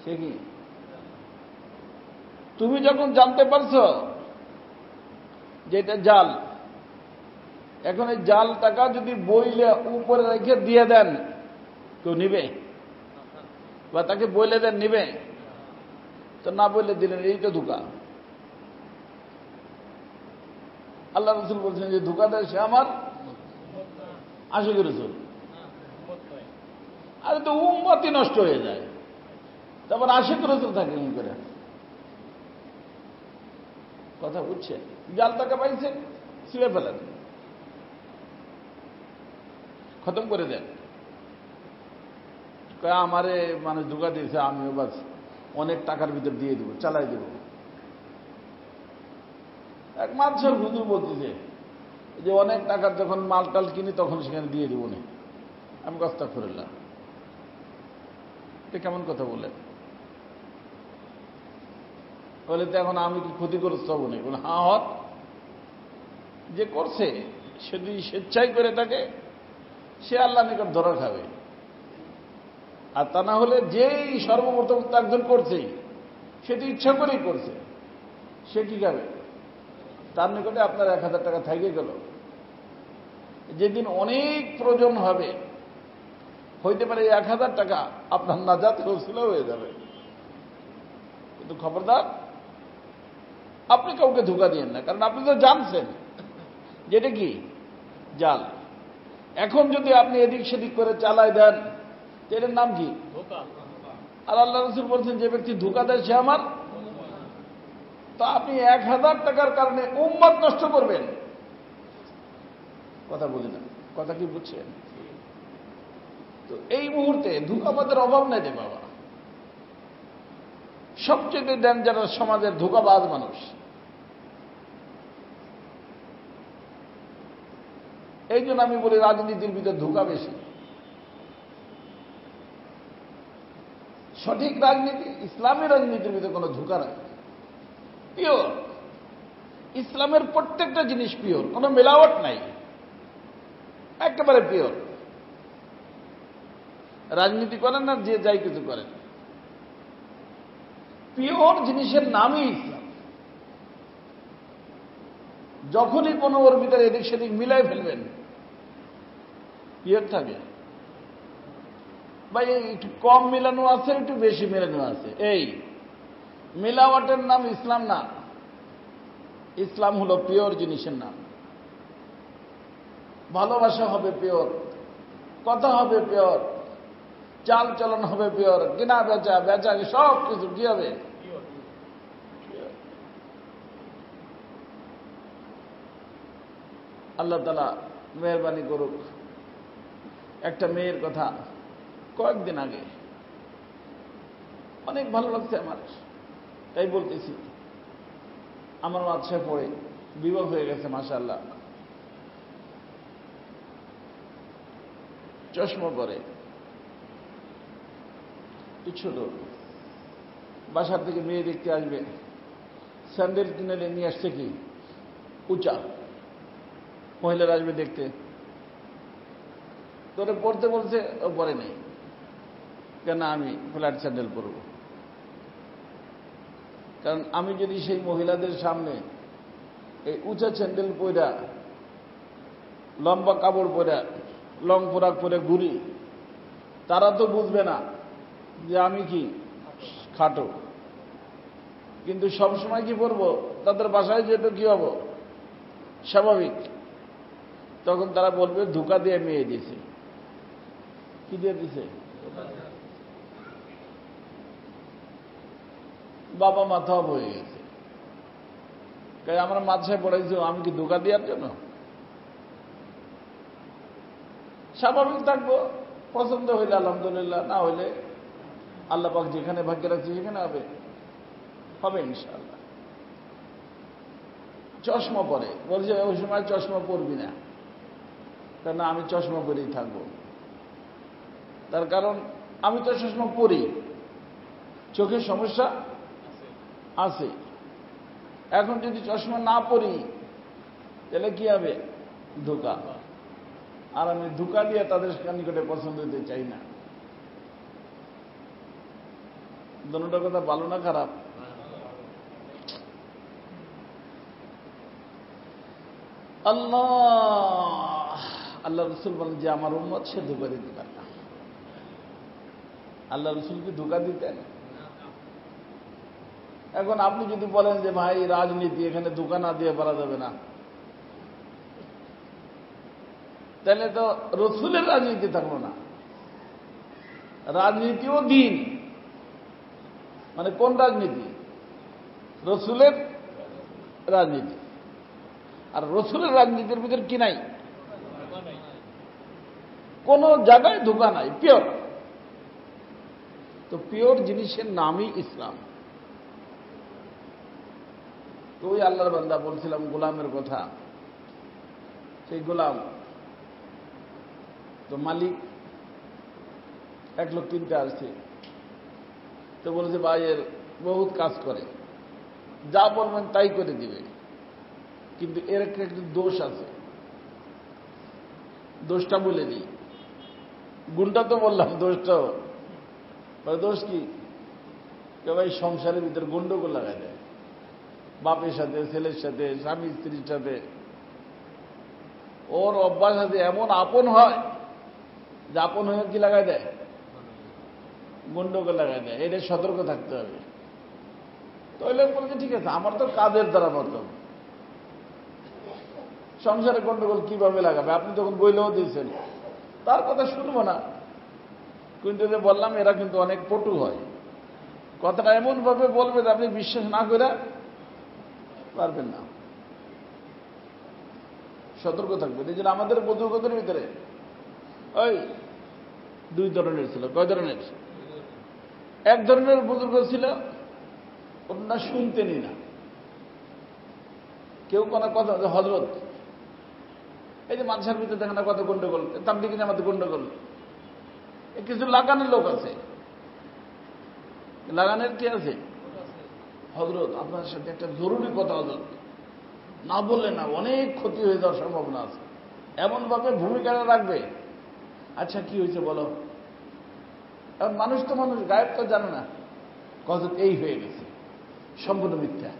সে কি? তুমি যখন জানতে পারছো যে এটা জাল, এখন এই জাল টাকা যদি বইলে উপরে রেখে দিয়ে দেন, কেউ নিবে? বা তাকে বইলে দেন, নিবে? তো না বললে দিলেন, এই তো ধোঁকা। আল্লাহ রসুল বলছেন যে ধোঁকা দেয় সে আমার আশিকের রসুল। আরে তো উম্মতি নষ্ট হয়ে যায়, তারপর আশিকের রসুল থাকে এমন করে। কথা বুঝছে? জাল টাকা পাইছে, ছিঁড়ে ফেলেন, খতম করে দেন। আমারে মানুষ ধোঁকা দিয়েছে, আমিও বাস অনেক টাকার ভিতর দিয়ে দেবো, চালাই দেব। এক মাঝের হুজুর বলতেছে যে অনেক টাকার যখন মাল টাল কিনি তখন সেখানে দিয়ে দেবো না। আমি আস্তাগফিরুল্লাহ, এটা কেমন কথা বললেন? বলে তো এখন আমি কি ক্ষতিগ্রস্ত হবো না? বলে হ্যাঁ হত, যে করছে সে যদি স্বেচ্ছাই করে থাকে সে আল্লাহ নিকট ধরা খাবে। আর তা না হলে যেই সর্বপ্রথম একজন করছেই, সেটি ইচ্ছা করেই করছে, সে কি খাবে? তার নিকটে আপনার 1000 টাকা থেকে গেল। যেদিন অনেক প্রয়োজন হবে, হইতে পারে 1000 টাকা আপনার নাজাতের ওসিলা হয়ে যাবে। কিন্তু খবরদার আপনি কাউকে ধোঁকা দিয়েন না, কারণ আপনি তো জানছেন যে এটা কি জাল। এখন যদি আপনি এদিক সেদিক করে চালায় দেন, এটার নাম কি? আর আল্লাহ রসুল বলছেন যে ব্যক্তি ধোঁকা দেয় সে আমার। তো আপনি 1000 টাকার কারণে উম্মত নষ্ট করবেন? কথা বলি না, কথা কি বুঝছেন? তো এই মুহূর্তে ধোঁকাবাদের অভাব নাই রে বাবা। সবচেয়ে ডেঞ্জারাস সমাজের ধোঁকাবাজ মানুষ। এই জন্য আমি বলি রাজনীতির ভিতরে ধোঁকা বেশি। সঠিক রাজনীতি, ইসলামী রাজনীতির ভিতরে কোনো ধোঁকা নাই, পিওর। ইসলামের প্রত্যেকটা জিনিস পিওর, কোনো মেলাওয়াট নাই, একেবারে পিওর। রাজনীতি করেন না যে যাই কিছু করেন, পিওর জিনিসের নামই ইসলাম। যখনই কোনো ওর ভিতরে এদিক সেদিক মিলাই ফেলবেন, পিওর থাকে। ভাই একটু কম মিলানো আছে, একটু বেশি মিলানো আছে, এই মিলাওয়াটের নাম ইসলাম না। ইসলাম হলো পিওর জিনিসের নাম। ভালোবাসা হবে পিওর, কথা হবে পিওর, চাল চলন হবে পিওর, কেনা বেচা বেচা সব কিছু কি হবে? আল্লাহ তাআলা মেহেরবানি করুক। একটা মেয়ের কথা কয়েকদিন আগে অনেক ভালো লাগছে আমার, তাই বলতেছি। আমার মাদ্রাসায় পড়ে, বিবাহ হয়ে গেছে মাশাআল্লাহ, চশমা পরে, ছোট, বাসার থেকে মেয়ে দেখতে আসবে, স্যান্ডেল কিনে নিয়ে আসছে কি উঁচা, মহিলারা আসবে দেখতে, তোরে পড়তে বলছে, ও পরে নেই, কেন আমি ফ্ল্যাট স্যান্ডেল পরব। কারণ আমি যদি সেই মহিলাদের সামনে এই উঁচা স্যান্ডেল পরা, লম্বা কাপড় পরা, লং পোরাক পরে ঘুরি, তারা তো বুঝবে না যে আমি কি খাটো। কিন্তু সবসময় কি পরবো? তাদের বাসায় যেতে কি হবো স্বাভাবিক, তখন তারা বলবে ধোঁকা দিয়ে মেয়ে দিয়েছে। কি দিয়ে দিছে? বাবা মাথা বয়ে গেছে, আমরা মাদ্রাসায় পড়াইছি, আমি কি ধোঁকা দেওয়ার জন্য? স্বাভাবিক থাকবো, পছন্দ হইলে আলহামদুলিল্লাহ, না হইলে আল্লাহ পাক যেখানে ভাগ্যে রাখছে সেখানে হবে, হবে ইনশাআল্লাহ। চশমা পরে বলছে ওই সময় চশমা পরবি না, কেন? আমি চশমা পরেই থাকবো। তার কারণ আমি তো চশমা পরি, চোখের সমস্যা আছে। এখন যদি চশমা না পরি তাহলে কি হবে? ধোঁকা। আর আমি ধোঁকা দিয়ে তাদের নিকটে পছন্দ হতে চাই না। দুটোটা কথা ভালো না খারাপ? আল্লাহ রসুল বলেন যে আমার উম্মত সে ধোঁকা দিতে পারে না। আল্লাহ রসুল কি ধোঁকা দিতেন? এখন আপনি যদি বলেন যে ভাই রাজনীতি, এখানে ধোঁকা না দিয়ে পারা যাবে না, তাহলে তো রসুলের রাজনীতি থাকলো না। রাজনীতিও দিন, মানে কোন রাজনীতি? রসুলের রাজনীতি। আর রসুলের রাজনীতির ভিতরে কি নাই? কোন জায়গায় ধোঁকা নাই, পিওর। তো পিওর জিনিসের নামই ইসলাম। তো ওই আল্লাহর বান্দা বলছিলাম গোলামের কথা, সেই গোলাম তো মালিক এক লোক কিনতে আসছে, তো বলেছে ভাই এর বহুত কাজ করে, যা বলবেন তাই করে দিবে, কিন্তু এর একটা দোষ আছে। দোষটা বলে দিই, গুণটা তো বললাম, দোষটাও। দোষ কি? ভাই সংসারের ভিতরে গন্ডগোল লাগাই দেয়, বাপের সাথে, ছেলের সাথে, স্বামী স্ত্রীর সাথে। ওর অভ্যাস আছে এমন আপন হয় যে আপন হয়ে কি লাগাই দেয়? গন্ডগোল লাগাই দেয়। এটা সতর্ক থাকতে হবে। তো ওই লোক বলছে ঠিক আছে, আমার তো কাজের দ্বারা মতলব, সংসারে গন্ডগোল কিভাবে লাগাবে? আপনি তখন বইলেও দিয়েছেন, তার কথা শুনবো না। কিন্তু যে বললাম এরা কিন্তু অনেক পটু হয়, কথাটা এমন ভাবে বলবে যে আপনি বিশ্বাস না করে পারবেন না। সতর্ক থাকবেন। এই জন্য আমাদের বুজুর্গদের ভিতরে ওই দুই ধরনের ছিল। কয় ধরনের? এক ধরনের বুজুর্গ ছিল ওনারা শুনতেনই না। কেউ কোনো কথা, হযরত এই যে মাদ্রাসার ভিতরে দেখেন না কত গন্ডগোল, তাবলীগি জামাতে গন্ডগোল, কিছু লাগানোর লোক আছে, লাগানোর কি আছে? হযরত আপনার সাথে একটা জরুরি কথা, হযরত না বললে না অনেক ক্ষতি হয়ে যাওয়ার সম্ভাবনা আছে, এমন ভাবে ভূমিকাটা রাখবে। আচ্ছা কি হয়েছে বলো? এখন মানুষ তো মানুষ, গায়েব তো জানে না। কথা এই হয়ে গেছে, সম্পূর্ণ মিথ্যা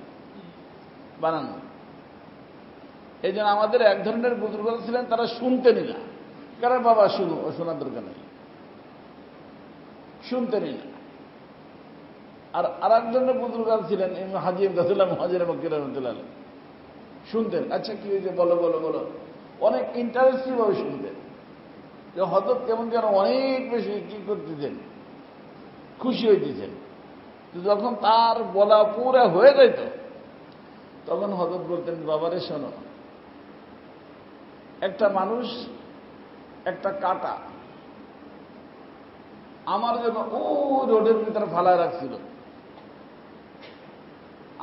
বানানো। এই জন্য আমাদের এক ধরনের বুজুর্গ ছিলেন, তারা শুনতেনই না। কারণ বাবা শুনো, ও শোনার দরকার নেই, শুনতেনই না। আর এক ধরনের বুজুর্গ ছিলেন হাজী ইমদাদুল্লাহ মুহাজির মক্কি রাহমাতুল্লাহ আলাইহি, শুনতেন। আচ্ছা কি হয়েছে বলো বলো বলো, অনেক ইন্টারেস্টিং ভাবে শুনতেন। যে হযরত কেমন যেন অনেক বেশি কি করতেছেন, খুশি হইতেছেন। যখন তার বলা পুরা হয়ে যেত তখন হযরত বলতেন, বাবারে শোনো, একটা মানুষ একটা কাঁটা আমার জন্য ও রোডের ভিতরে ফালায় রাখছিল,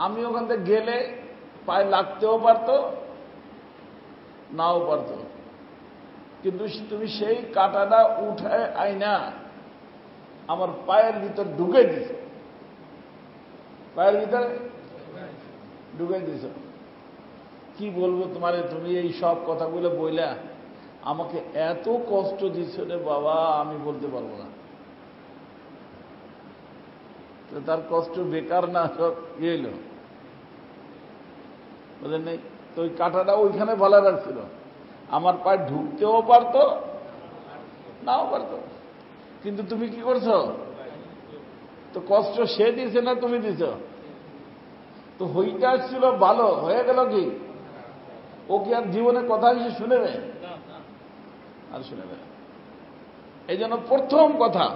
আমি ওখান থেকে গেলে পায়ে লাগতেও পারতো নাও পারতো, কিন্তু তুমি সেই কাঁটাটা উঠায় আইনা আমার পায়ের ভিতর ঢুকে দিছ, পায়ের ভিতরে ঢুকে দিছ। কি বলবো তোমারে, তুমি এই সব কথাগুলো বইলা আমাকে এত কষ্ট দিচ্ছ রে বাবা, আমি বলতে পারবো না। তার কষ্ট বেকার না, সব এল বুঝলেন নেই? তো ওই কাঁটাটা ওইখানে ভালো রাখছিল, আমার পায়ে ঢুকতেও পারতো নাও পারতো, কিন্তু তুমি কি করছো? তো কষ্ট সে দিয়েছে না তুমি দিছ? তো হইতে আসছিল ভালো, হয়ে গেল কি? ও কি আর জীবনে কথা এসে শুনেবে? আর শুনেবে না। এই জন্য প্রথম কথা,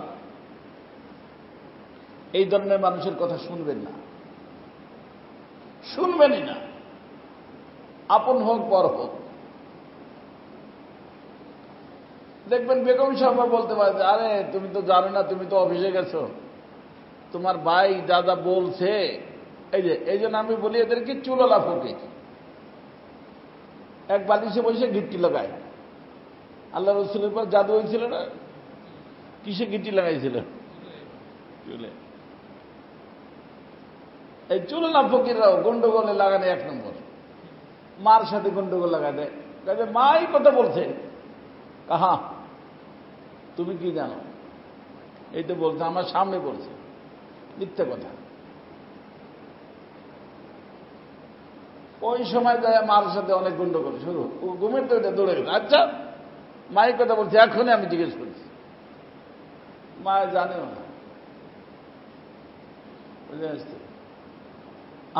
এই ধরনের মানুষের কথা শুনবেন না, শুনবেনই না, আপন হোক পর হোক। দেখবেন বেগম সাহেব বলতে পারে, আরে তুমি তো জানো না, তুমি তো অফিসে গেছো, তোমার ভাই যা যা বলছে। এই জন্য আমি বলি এদেরকে চুললা ফকির। এক বালিশে বসে গিট্টি লাগায়। আল্লাহ রসুলের পর জাদু হয়েছিল না, কিসে গিট্টি লাগাইছিল? চুলে। এই চুললা ফকিররাও গন্ডগোলে লাগানো এক নম্বর, মার সাথে গন্ডগোল লাগায় দেয়। মা এই কথা বলছে, কাহা তুমি কি জানো? এই তো বলছে, আমার সামনে বলছে, মিথ্যে কথা। ওই সময় যায় মার সাথে অনেক গন্ডগোল শুরু, ও ঘুমের তো এটা দৌড়ে গেল। আচ্ছা মায়ের কথা বলছে, এখনই আমি জিজ্ঞেস করছি। মা জানেও না, বুঝে আসছে।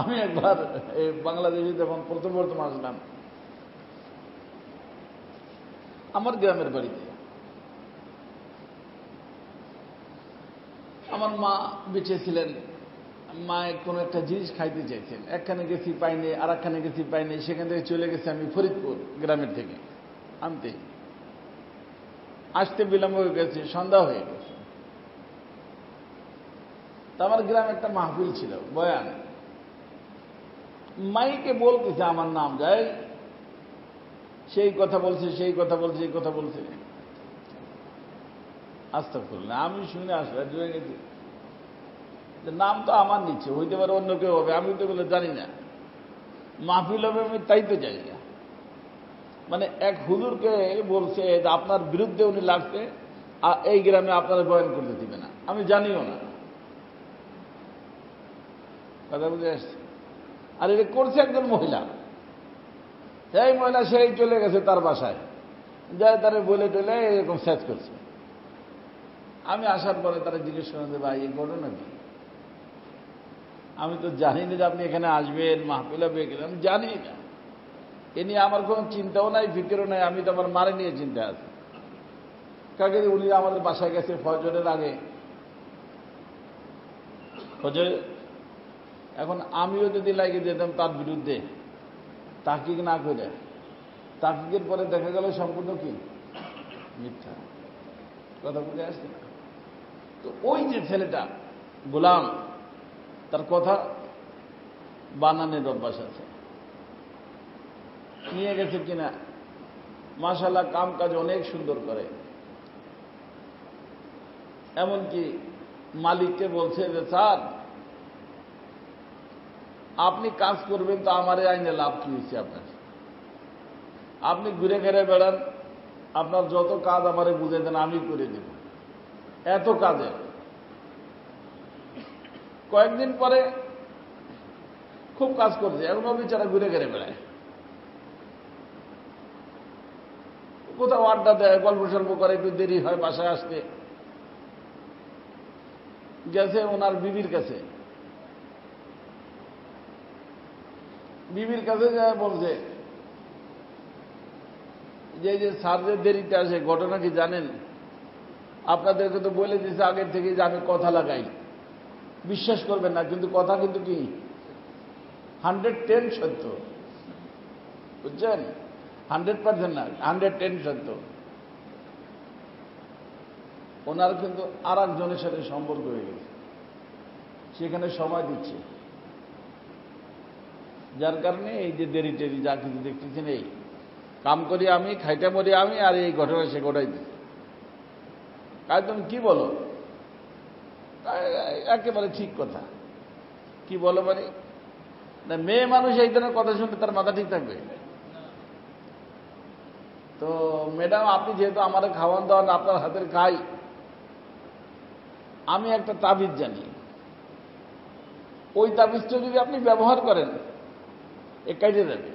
আমি একবার এই বাংলাদেশে যখন প্রথম আসলাম আমার গ্রামের বাড়িতে, আমার মা বেঁচে ছিলেন। মায়ের কোনো একটা জিনিস খাইতে চাইছেন, একখানে গেছি পাইনি, আর একখানে গেছি পাইনি, সেখান থেকে চলে গেছি আমি ফরিদপুর গ্রামের থেকে আনতে। আসতে বিলম্ব হয়ে গেছে, সন্ধ্যা হয়ে গেছে। তা আমার গ্রামে একটা মাহফিল ছিল, বয়ান। মাইকে বলতেছে আমার নাম যায়, সেই কথা বলছে, সেই কথা বলছে, এই কথা বলছে। আস্তাগফিরুল্লাহ, আমি শুনে আসলে জুড়ে গেছি, নাম তো আমার নিচ্ছে, হইতে পারে অন্য কেউ হবে, আমি তো বলে জানি না। মাহফিল হবে আমি তাই তো জানি না। মানে এক হুজুরকে বলছে যে আপনার বিরুদ্ধে উনি লাগছে, এই গ্রামে আপনারা বয়ান করতে দিবে না, আমি জানিও না। কথা বুঝে আসছে। আর এটা করছে একজন মহিলা। সেই মহিলা সেই চলে গেছে তার বাসায়, যায় তারা বলে টলে এরকম স্যাচ করছে। আমি আসার পরে তারা জিজ্ঞেস করেন যে ভাই এই ঘটনা কি? আমি তো জানি না যে আপনি এখানে আসবেন, মাহফিল হবে, আমি জানি না। এ নিয়ে আমার কোনো চিন্তাও নাই, ফিকিরও নাই। আমি তো আমার মারে নিয়ে চিন্তা আছি। কাকে উনি আমাদের বাসায় গেছে ফজরের আগে, ফজর। এখন আমিও যদি লাগে যেতাম তার বিরুদ্ধে, তাকিক না করে, তাকিকের পরে দেখা গেল সম্পূর্ণ কি মিথ্যা কথা বুঝে আসছে না। তো ওই যে ছেলেটা গোলাম, তার কথা বানানের অভ্যাস আছে। নিয়ে গেছে কিনা মাশাআল্লাহ, কাম কাজ অনেক সুন্দর করে। এমনকি মালিককে বলছে যে স্যার আপনি কাজ করবেন তো আমারে আইনে লাভ কি হয়েছে আপনার? আপনি ঘুরে ঘেরে বেড়ান, আপনার যত কাজ আমারে বুঝে দেন, আমি করে দেব। এত কাজে কয়েকদিন পরে খুব কাজ করছে, এখনো বিচারা ঘুরে ঘেরে বেড়ায়, কোথাও আড্ডা দেয়, গল্প সল্প করে, একটু দেরি হয় বাসায় আসতে। গেছে ওনার বিবির কাছে, বিবির কাছে যায় বলছে যে এই যে স্যারদের দেরিতে আসে, ঘটনা কি জানেন? আপনাদেরকে তো বলে দিয়েছে আগের থেকে যে আমি কথা লাগাই, বিশ্বাস করবেন না, কিন্তু কথা কিন্তু কি 110 সত্য, বুঝছেন? 100% না, 110 সত্য। ওনার কিন্তু আর একজনের সাথে সম্পর্ক হয়ে গেছে, সেখানে সময় দিচ্ছে, যার কারণে এই যে দেরি টেরি যা কিছু দেখতেছেন, এই কাম করি আমি, খাইটা মরি আমি, আর এই ঘটনা সে ঘটাই দিচ্ছে। কাজ তুমি কি বলো? একেবারে ঠিক কথা। কি বলো মানে? না, মেয়ে মানুষ এই ধরনের কথা শুনলে তার মাথা ঠিক থাকবে? তো ম্যাডাম, আপনি যেহেতু আমার খাওয়ান দাওয়ান আপনার হাতের খাই, আমি একটা তাবিজ জানি, ওই তাবিজটা যদি আপনি ব্যবহার করেন এ কাটে যাবে।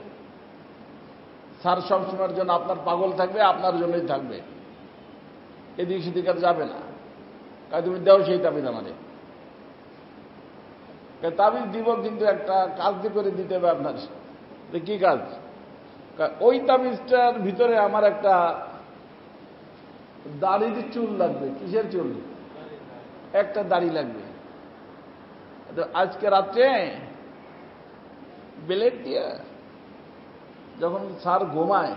স্যার সবসময়ের জন্য আপনার পাগল থাকবে, আপনার জন্যই থাকবে, এদিক সেদিক আর যাবে না। কাজ তুমি দাও সেই তাবিজ আমাদের। তাবিজ দিব, কিন্তু একটা কাজ করে দিতে হবে আপনার। কি কাজ? ওই তাবিজটার ভিতরে আমার একটা দাড়ির চুল লাগবে। কিসের চুল? একটা দাড়ি লাগবে। আজকে রাত্রে ব্লেড দিয়ে যখন স্যার ঘুমায়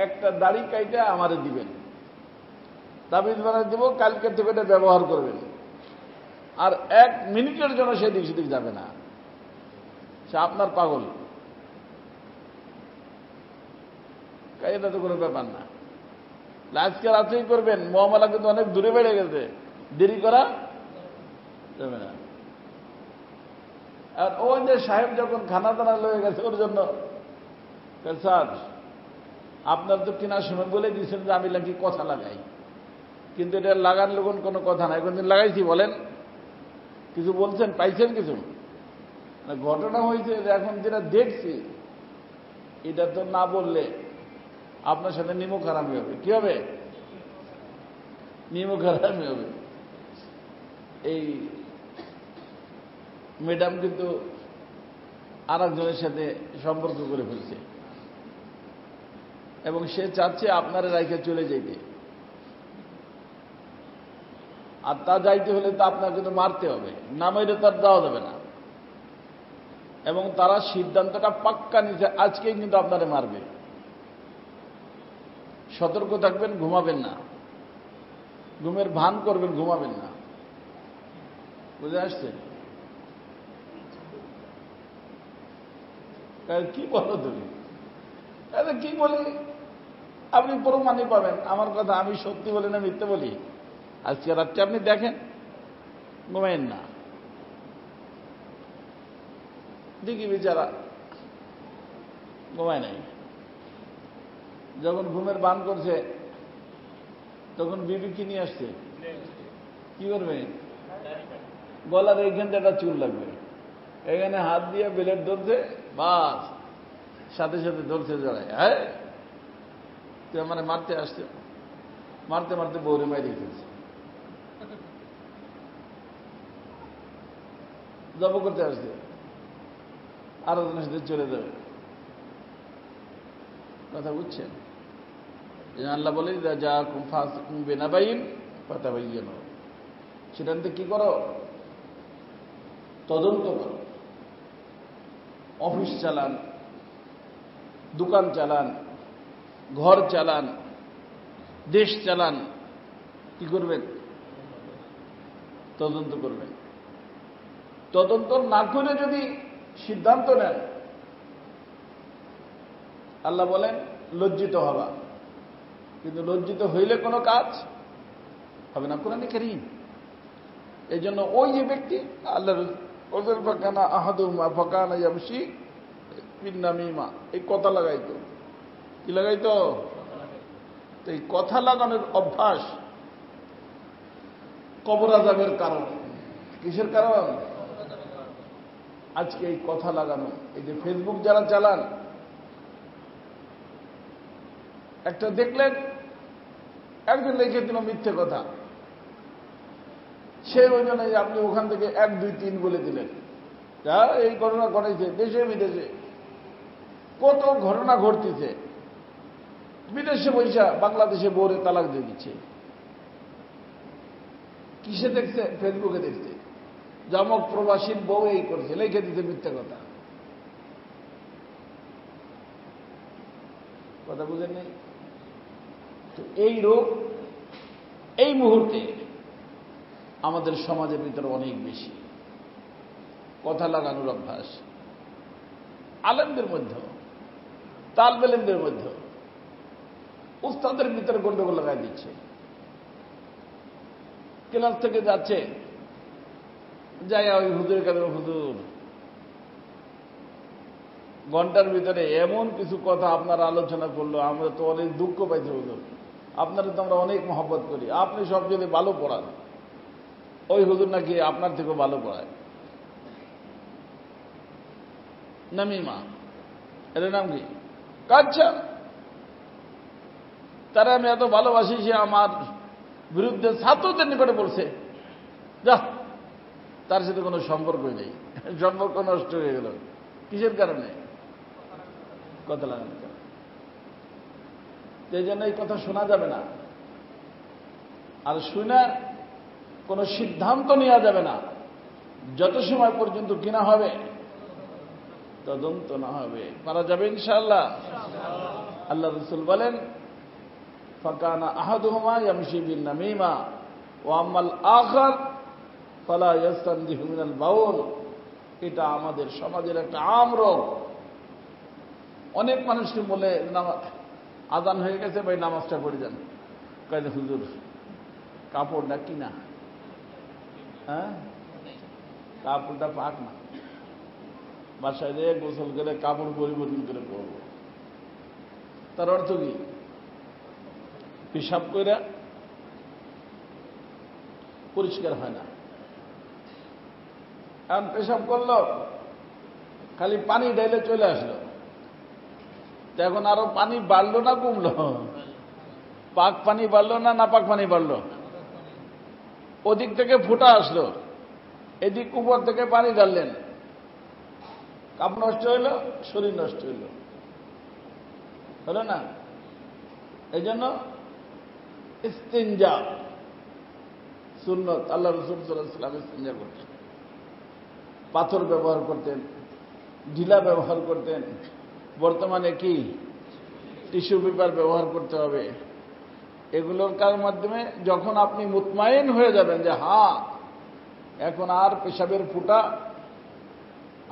একটা দাড়ি কাইটা আমারে দিবেন, তাবিজ বানায় দিব, কালকে থেকে এটা ব্যবহার করবেন। আর 1 মিনিটের জন্য সেদিক সেদিক যাবে না, সে আপনার পাগল। এটা তো কোনো ব্যাপার না। আজকে রাত্রেই করবেন, মহামালা কিন্তু অনেক দূরে বেড়ে গেছে, দেরি করা যাবে না। আর ওই যে সাহেব যখন খানা দানা লয়ে গেছে ওর জন্য, স্যার আপনার তো কেনার সময় বলে দিয়েছেন যে আমি নাকি কথা লাগাই, কিন্তু এটা লাগান লোকন কোনো কথা নাই, কোনদিন লাগাইছি বলেন? কিছু বলছেন, পাইছেন কিছু? ঘটনা হয়েছে যে এখন যেটা দেখছি এটা তো না বললে আপনার সাথে নিমক হারামি হবে। কি হবে? নিমক হারামি হবে। এই ম্যাডাম কিন্তু আর একজনের সাথে সম্পর্ক করে ফেলছে এবং সে চাচ্ছে আপনার রাইখে চলে যাইতে। আর তা যাইতে হলে তো আপনাকে তো মারতে হবে, না মাইরে তার যাওয়া যাবে না। এবং তারা সিদ্ধান্তটা পাক্কা নিতে, আজকেই কিন্তু আপনারে মারবে। সতর্ক থাকবেন, ঘুমাবেন না, ঘুমের ভান করবেন, ঘুমাবেন না। বুঝে আসছে? কি বলো তুমি? কি বলি? আপনি প্রমাণই পাবেন আমার কথা আমি সত্যি বলি না মিথ্যে বলি। আজকে রাত্রে আপনি দেখেন, ঘুমাইন না। দেখি বেচারা ঘুমায় নাই, যখন ঘুমের বান করছে তখন বিবি কি নিয়ে আসছে, কি করবে? গলার এইখানটা একটা চুল লাগবে, এখানে হাত দিয়ে ব্লেড ধরছে, বাস সাথে সাথে ধরছে জড়ায়। হ্যাঁ, তুই আমার মারতে আসছে, মারতে মারতে বৌরে মাই রেখেছে, জব করতে আসছে, আরো জনের সাথে চলে যাবে। কথা বুঝছেন? আল্লাহ বলে যা বেনাবাইন পাতা বাইন, সেটাতে কি করো? তদন্ত করো। অফিস চালান, দোকান চালান, ঘর চালান, দেশ চালান, কি করবেন? তদন্ত করবেন। তদন্ত না করে যদি সিদ্ধান্ত নেন, আল্লাহ বলেন লজ্জিত হবা, কিন্তু লজ্জিত হইলে কোনো কাজ হবে না। কোরআনে কারীম। এই জন্য ওই যে ব্যক্তি আল্লাহর ওদের ফাকানা আহাদুমা ফাকানা ইয়ামশি বিন নামিমা, এই কথা লাগাইতো। কি লাগাইতো? এই কথা লাগানোর অভ্যাস কবর আযাবের কারণ। কিসের কারণ? আজকে এই কথা লাগানো, এই যে ফেসবুক যারা চালান, একটা দেখলেন একজন লিখে দিল মিথ্যে কথা, সেই ওই জন্য আপনি ওখান থেকে 1, 2, 3 বলে দিলেন, যা এই ঘটনা ঘটেছে দেশে বিদেশে, কত ঘটনা ঘটতেছে। বিদেশে পয়সা বাংলাদেশে বউরে তালাক দিয়ে দিচ্ছে। কিসে দেখছে? ফেসবুকে দেখছে, জামক প্রবাসীর বউ এই করছে, লিখে দিতে মিথ্যে কথা। কথা বুঝেন নেই তো? এই রোগ এই মুহূর্তে আমাদের সমাজের ভিতরে অনেক বেশি। কথা লাগানোর অভ্যাস আলেমদের মধ্যে, তালবেলেমদের মধ্যে, উস্তাদের ভিতরে গন্ডগোল লাগাই দিচ্ছে। ক্লাস থেকে যাচ্ছে, যাই ওই হুজুরের কাছে, হুজুর ঘন্টার ভিতরে এমন কিছু কথা আপনারা আলোচনা করলো, আমরা তো অনেক দুঃখ পাইছি হুজুর, আপনারা তো আমরা অনেক মহব্বত করি, আপনি সবচেয়ে ভালো পড়ান। ওই হুজুর নাকি আপনার থেকেও ভালো পড়ায়। নামিমা, এর নাম কি? আচ্ছা, তারা আমি এত ভালোবাসি, সে আমার বিরুদ্ধে ছাত্রদের নিকটে বলছে, যা তার সাথে কোনো সম্পর্কই নেই, সম্পর্ক নষ্ট হয়ে গেল। কিসের কারণে? কথা লাগানোর কারণে। এই জন্য এই কথা শোনা যাবে না। আর শুনে কোনো সিদ্ধান্ত নেওয়া যাবে না যত সময় পর্যন্ত কিনা হবে তদন্ত না হবে। পারা যাবে ইনশাআল্লাহ। আল্লাহ রাসূল বলেন, ফাকানা আহাদুহুমা ইয়ামশি বিন নামিমা ওয়া আম্মাল আখার ফালা ইয়াস্তানজিহু মিনাল বাউল। এটা আমাদের সমাজের একটা আম রোগ। অনেক মানুষকে বলে আজান হয়ে গেছে, ভাই নামাজটা পড়ে যান। কয় হুজুর কাপড়টা কিনা, হ্যাঁ কাপড়টা পাক না, বাসায় যেয়ে গোসল করে কাপড় পরিবর্তন করে পরব। তার অর্থ কি? পেশাব কইরা পরিষ্কার হয় না। এখন পেশাব করলো, খালি পানি ঢেলে চলে আসলো, তো এখন আরো পানি বাড়লো না কমলো? পাক পানি বাড়লো না নাপাক পানি বাড়লো? ওদিক থেকে ফুটা আসলো, এদিক উপর থেকে পানি ঢাললেন, কাপড় নষ্ট হইল, শরীর নষ্ট হইল, হলো না? এই জন্য ইস্তিনজা সুন্নত। আল্লাহ রাসূল সাল্লাল্লাহু আলাইহি ওয়াসাল্লাম ইস্তিনজা করতেন, পাথর ব্যবহার করতেন, ঢিলা ব্যবহার করতেন। বর্তমানে কি টিস্যু পেপার ব্যবহার করতে হবে। এগুলোর কার মাধ্যমে যখন আপনি মুতমাইন হয়ে যাবেন যে হ্যাঁ এখন আর পেশাবের ফুটা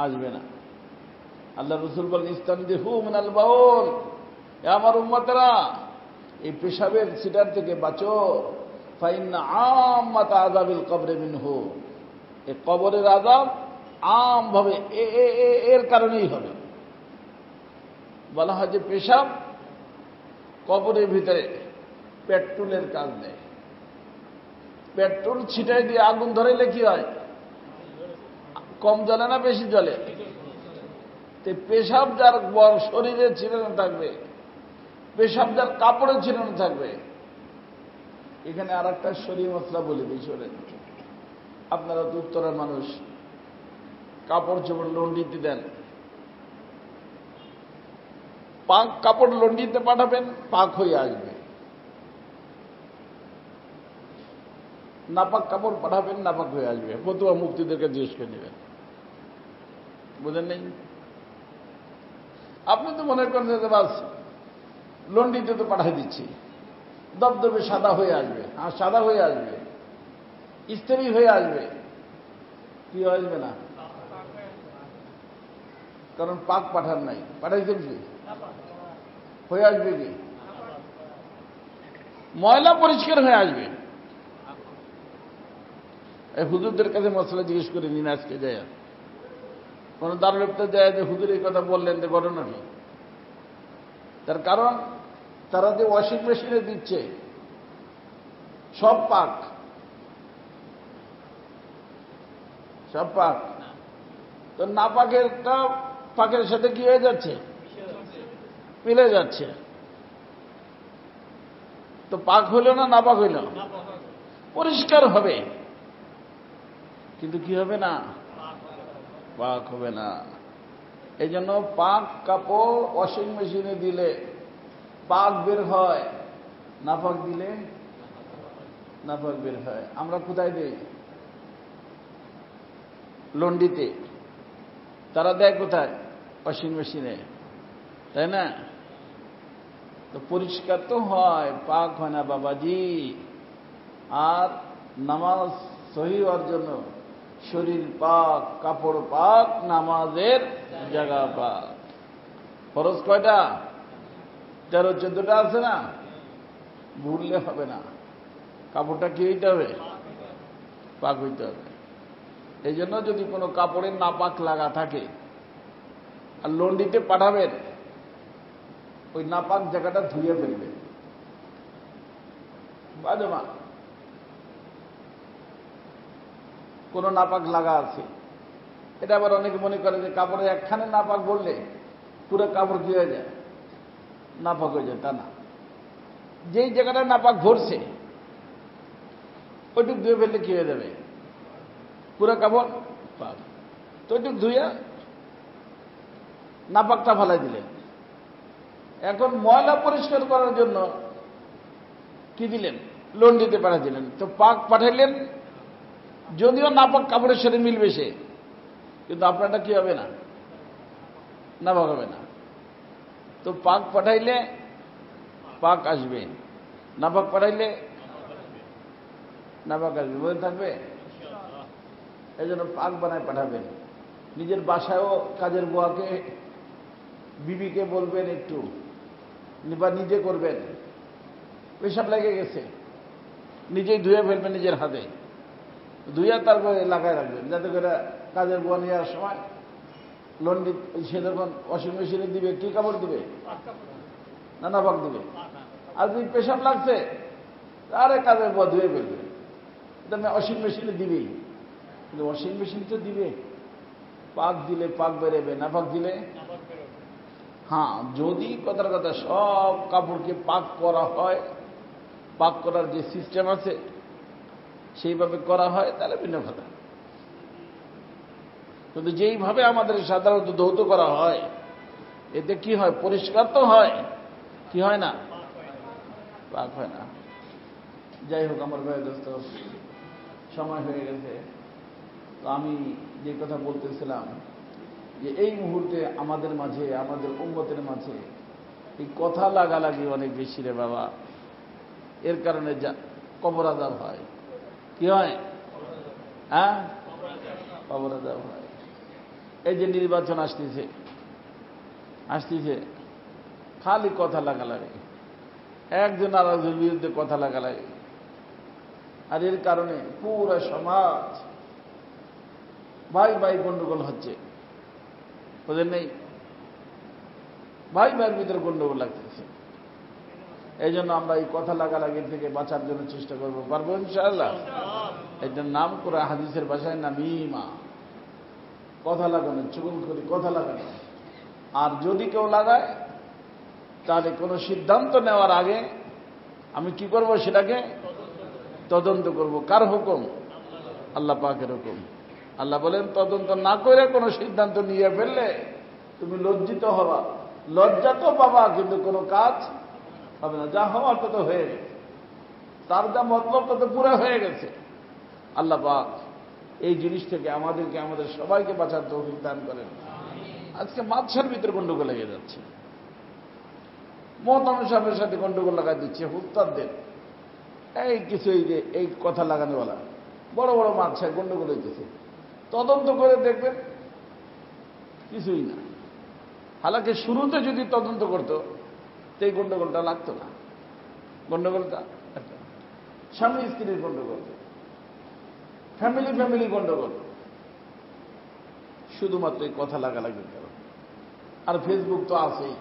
আসবে না, আল্লাহ রাসূল বলেন ইস্তানজিহু মিনাল বাউল, আমার উম্মতেরা এই পেশাবের ছিটার থেকে বাঁচো। ফাইন্না আম্মাত আযাবিল কবরি মিনহু, এই কবরের আযাব আমভাবে এর কারণেই হবে। বলা হয় যে পেশাব কবরের ভিতরে পেট্রোলের কাজ দেয়। পেট্রোল ছিটাই দিয়ে আগুন ধরাইলে কি হয়? কম জ্বলে না বেশি জ্বলে? পেশাব যার শরীরে ছিটানো থাকবে, পেশাব যার কাপড়ে ছিটানো থাকবে। এখানে আর একটা শরীর মশলা বলে দিই, শোনেন। আপনারা তো উত্তরের মানুষ, কাপড় চোপড় লন্ডিতে দেন, পাক কাপড় লন্ডিতে পাঠাবেন, পাক হয়ে আসবে। নাপাক কাপড় পাঠাবেন, নাপাক হয়ে আসবে। ফতুয়া মুফতিদেরকে জিজ্ঞেস করে নেবেন, বুঝেন নেই? আপনি তো মনে করেন যে বাস লন্ডিতে তো পাঠাই দিচ্ছি, দবদবে সাদা হয়ে আসবে। হ্যাঁ সাদা হয়ে আসবে, ইস্ত্রি হয়ে আসবে, কি আসবে না? কারণ পাক পাঠান নাই, পাঠাইছেন কি? হয়ে আসবে কি? ময়লা পরিষ্কার হয়ে আসবে। এই হুজুরদের কাছে মশলা জিজ্ঞেস করে নিন আজকে যায়, কোন দারুল ইফতা যায় যে হুজুর এই কথা বললেন, যে ঘটনা কি? তার কারণ তারা যে ওয়াশিং মেশিনে দিচ্ছে সব পাক, সব পাক, তো নাপাকেরটা পাকের সাথে কি হয়ে যাচ্ছে? মিলে যাচ্ছে। তো পাক হইল না নাপাক হইল? পরিষ্কার হবে, কিন্তু কি হবে না? পাক হবে না। এই জন্য পাক কাপড় ওয়াশিং মেশিনে দিলে পাক বের হয়, নাপাক দিলে নাপাক বের হয়। আমরা কোথায় দেই? লন্ডিতে। তারা দেয় কোথায়? ওয়াশিং মেশিনে, তাই না? তো পরিষ্কার তো হয়, পাক হয় না বাবাজি। আর নামাজ সহি হওয়ার জন্য শরীর পাক, কাপড় পাক, নামাজের জায়গা পাক। ফরজ কয়টা? 13-14টা আছে না? ভুললে হবে না। কাপড়টা কি হইতে হবে? পাক হইতে হবে। এই জন্য যদি কোনো কাপড়ের নাপাক লাগা থাকে আর লন্ডিতে পাঠাবেন, ওই নাপাক জায়গাটা ধুয়ে ফেলবেন। বাজমা কোনো নাপাক লাগা আছে, এটা আবার অনেকে মনে করে যে কাপড়ে একখানে নাপাক বললে পুরো কাপড় কি হয়ে যায়? নাপাক হয়ে যায়। তা না, যেই জায়গাটা নাপাক ধরছে ওইটুক ধুয়ে ফেললে কি হয়ে যাবে? পুরো কাপড় পাক। তো ওইটুক ধুয়ে নাপাকটা ফেলাই দিলেন। এখন ময়লা পরিষ্কার করার জন্য কি দিলেন? লন্ডিতে পাঠিয়ে দিলেন। তো পাক পাঠাইলেন, যদিও নাপাক কাপড়ের সাথে মিলবে সে, কিন্তু আপনারটা কি হবে না, নাপাক হবে না। তো পাক পাঠাইলে পাক আসবে, নাপাক পাঠাইলে নাপাক আসবে, বলে থাকবে। এই জন্য পাক বানায় পাঠাবেন। নিজের বাসায়ও কাজের বুয়াকে, বিবিকে বলবেন একটু, বা নিজে করবেন, পেশাব লেগে গেছে নিজেই ধুয়ে ফেলবেন নিজের হাতে, ধুয়ে তারপরে লাগায় রাখবেন, যাতে করে কাজের বুয়া নেওয়ার সময় লন্ডি সে যখন ওয়াশিং মেশিনে দিবে কি কাপড় দিবে, নানা পাক দিবে। আর যদি পেশাব লাগছে আরে কাজের বুয়া ধুয়ে ফেলবে, ওয়াশিং মেশিনে দিবেই। কিন্তু ওয়াশিং মেশিন তো দিবে, পাক দিলে পাক বেরোবে, না পাক দিলে। হ্যাঁ, যদি কথার কথা সব কাপড়কে পাক করা হয়, পাক করার যে সিস্টেম আছে সেইভাবে করা হয়, তাহলে ভিন্ন কথা। কিন্তু যেইভাবে আমাদের সাধারণত ধৌত করা হয়, এতে কি হয়, পরিষ্কার তো হয়, কি হয় না, পাক হয় না। যাই হোক আমার ভাই দোস্ত, সময় হয়ে গেছে। তো আমি যে কথা বলতেছিলাম যে এই মুহূর্তে আমাদের মাঝে, আমাদের উম্মতের মাঝে এই কথা লাগালাগি অনেক বেশি রে বাবা। এর কারণে কবর আযাব হয়। কি হয়? হ্যাঁ, কবর আযাব হয়। এই যে নির্বাচন আসতেছে, খালি কথা লাগালাগি, একজন আর একজনের বিরুদ্ধে কথা লাগালাগি। আর এর কারণে পুরো সমাজ ভাই ভাই গন্ডগোল হচ্ছে, ওদের নেই, ভাই ভাইয়ের ভিতরে গন্ডগোল লাগতেছে। এই জন্য আমরা এই কথা লাগালাগির থেকে বাঁচার জন্য চেষ্টা করবো, পারবো ইনশাআল্লাহ। এটার নাম করে হাদিসের ভাষায় নামিমা, কথা লাগানো, চুগলখড়ি, কথা লাগানো। আর যদি কেউ লাগায় তাহলে কোনো সিদ্ধান্ত নেওয়ার আগে আমি কি করব, সেটাকে তদন্ত করব। কার হুকুম? আল্লাহ পাকের হুকুম। আল্লাহ বলেন তদন্ত না করে কোনো সিদ্ধান্ত নিয়ে ফেললে তুমি লজ্জিত হবা, লজ্জা তো পাবা, কিন্তু কোনো কাজ হবে না। যা হওয়ার তত হয়ে গেছে, তার যা মতলব তত পুরো হয়ে গেছে। আল্লাহ পাক এই জিনিস থেকে আমাদেরকে, আমাদের সবাইকে বাঁচার তৌফিক দান করেন। আজকে মাদ্রাসার ভিতরে গন্ডগোল লেগে যাচ্ছে, মুহতামিম সাহেবের সাথে গন্ডগোল লাগাই দিচ্ছে উস্তাদদের, এই কিছু এই যে এই কথা লাগানোওয়ালা বড় বড় মাদ্রাসায় গন্ডগোল হইতেছে। তদন্ত করে দেখবেন কিছুই না। হালাকি শুরুতে যদি তদন্ত করতো তো এই গন্ডগোলটা লাগতো না। গন্ডগোলটা স্বামী স্ত্রীর গন্ডগোল, ফ্যামিলি গন্ডগোল, শুধুমাত্র এই কথা লাগালাগির কারণ। আর ফেসবুক তো আছেই।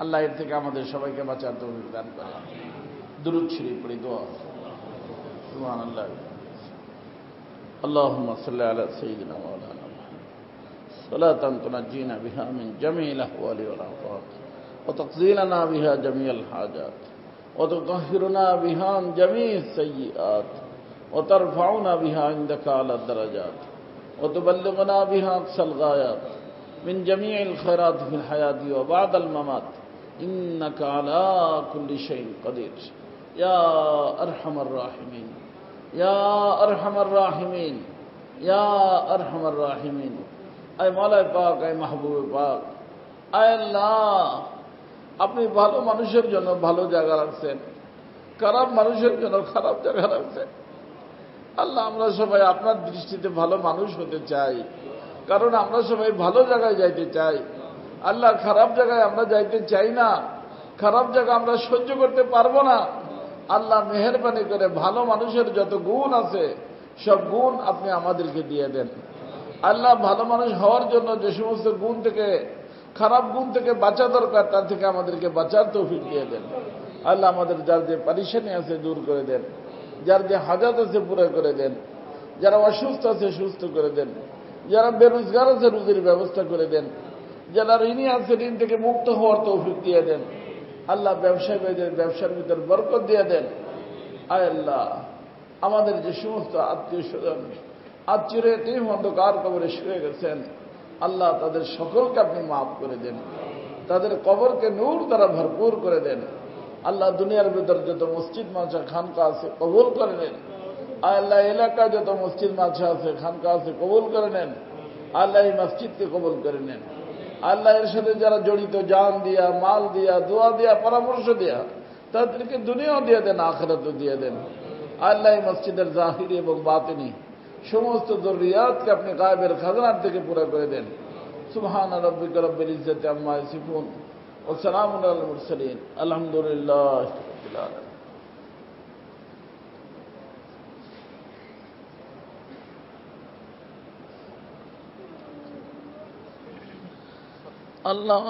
আল্লাহ এর থেকে আমাদের সবাইকে বাঁচার তৌফিক দান করে। দুরূদ শরীফ পড়ি, দোয়া। সুবহানাল্লাহ। اللهم صل على سيدنا مولانا محمد صلاة تنجينا بها من جميع الأهوال والآفات وتقضي لنا بها جميع الحاجات وتطهرنا بها عن جميع السيئات وترفعنا بها عندك على الدرجات وتبلغنا بها أقصى الغايات من جميع الخيرات في الحياة وبعد الممات إنك على كل شيء قدير يا أرحم الراحمين يا أرحم الراحمين يا أرحم الراحمين। আয় মাওলায়ে পাক, আয় মাহবুবে পাক, আয় আল্লাহ, আপনি ভালো মানুষের জন্য ভালো জায়গা রাখছেন, খারাপ মানুষের জন্য খারাপ জায়গা রাখছেন। আল্লাহ, আমরা সবাই আপনার দৃষ্টিতে ভালো মানুষ হতে চাই, কারণ আমরা সবাই ভালো জায়গায় যাইতে চাই। আল্লাহ, খারাপ জায়গায় আমরা যাইতে চাই না, খারাপ জায়গা আমরা সহ্য করতে পারবো না। আল্লাহ, মেহেরবানি করে ভালো মানুষের যত গুণ আছে সব গুণ আপনি আমাদেরকে দিয়ে দেন। আল্লাহ, ভালো মানুষ হওয়ার জন্য যে সমস্ত গুণ থেকে, খারাপ গুণ থেকে বাঁচা দরকার তার থেকে আমাদেরকে বাঁচার তৌফিক দিয়ে দেন। আল্লাহ, আমাদের যার যে পারিশানি আছে দূর করে দেন, যার যে হাজাত আছে পুরো করে দেন, যারা অসুস্থ আছে সুস্থ করে দেন, যারা বেরোজগার আছে রুজির ব্যবস্থা করে দেন, যারা ঋণী আছে ঋণ থেকে মুক্ত হওয়ার তৌফিক দিয়ে দেন। আল্লাহ, ব্যবসায়ীদের ব্যবসার ভিতর বরকত দিয়ে দেন। আয় আল্লাহ, আমাদের যে সমস্ত আত্মীয় স্বজন আত্মীয় অন্ধকার কবরে শুয়ে গেছেন, আল্লাহ তাদের সকলকে আপনি মাফ করে দেন, তাদের কবরকে নূর দ্বারা ভরপুর করে দেন। আল্লাহ দুনিয়ার ভিতর যত মসজিদ মাদ্রাসা খানকা আছে কবুল করে নেন। আল্লাহ এলাকায় যত মসজিদ মাদ্রাসা আছে খানকা আছে কবুল করে নেন। আল্লাহ এই মসজিদকে কবুল করে নেন। আল্লাহ এর সাথে যারা জড়িত জান দিয়া, মাল দিয়া, দোয়া দিয়া, পরামর্শ দিয়া, তাদেরকে দুনিয়াও দিয়ে দেন, আখিরাতও দিয়ে দেন। আল্লাহ এই মসজিদের জাহিরি এবং বাতিনি সমস্ত জরুরিয়াতকে আপনি গায়েবের খাজনার থেকে পুরো করে দেন। সুবহান রাব্বিকা রব্বিল ইজ্জাতি আম্মা ইয়াসিফুন ওয়া সালামুন আলাল মুরসালিন আলহামদুলিল্লাহি রাব্বিল আলামিন। আল্লাহ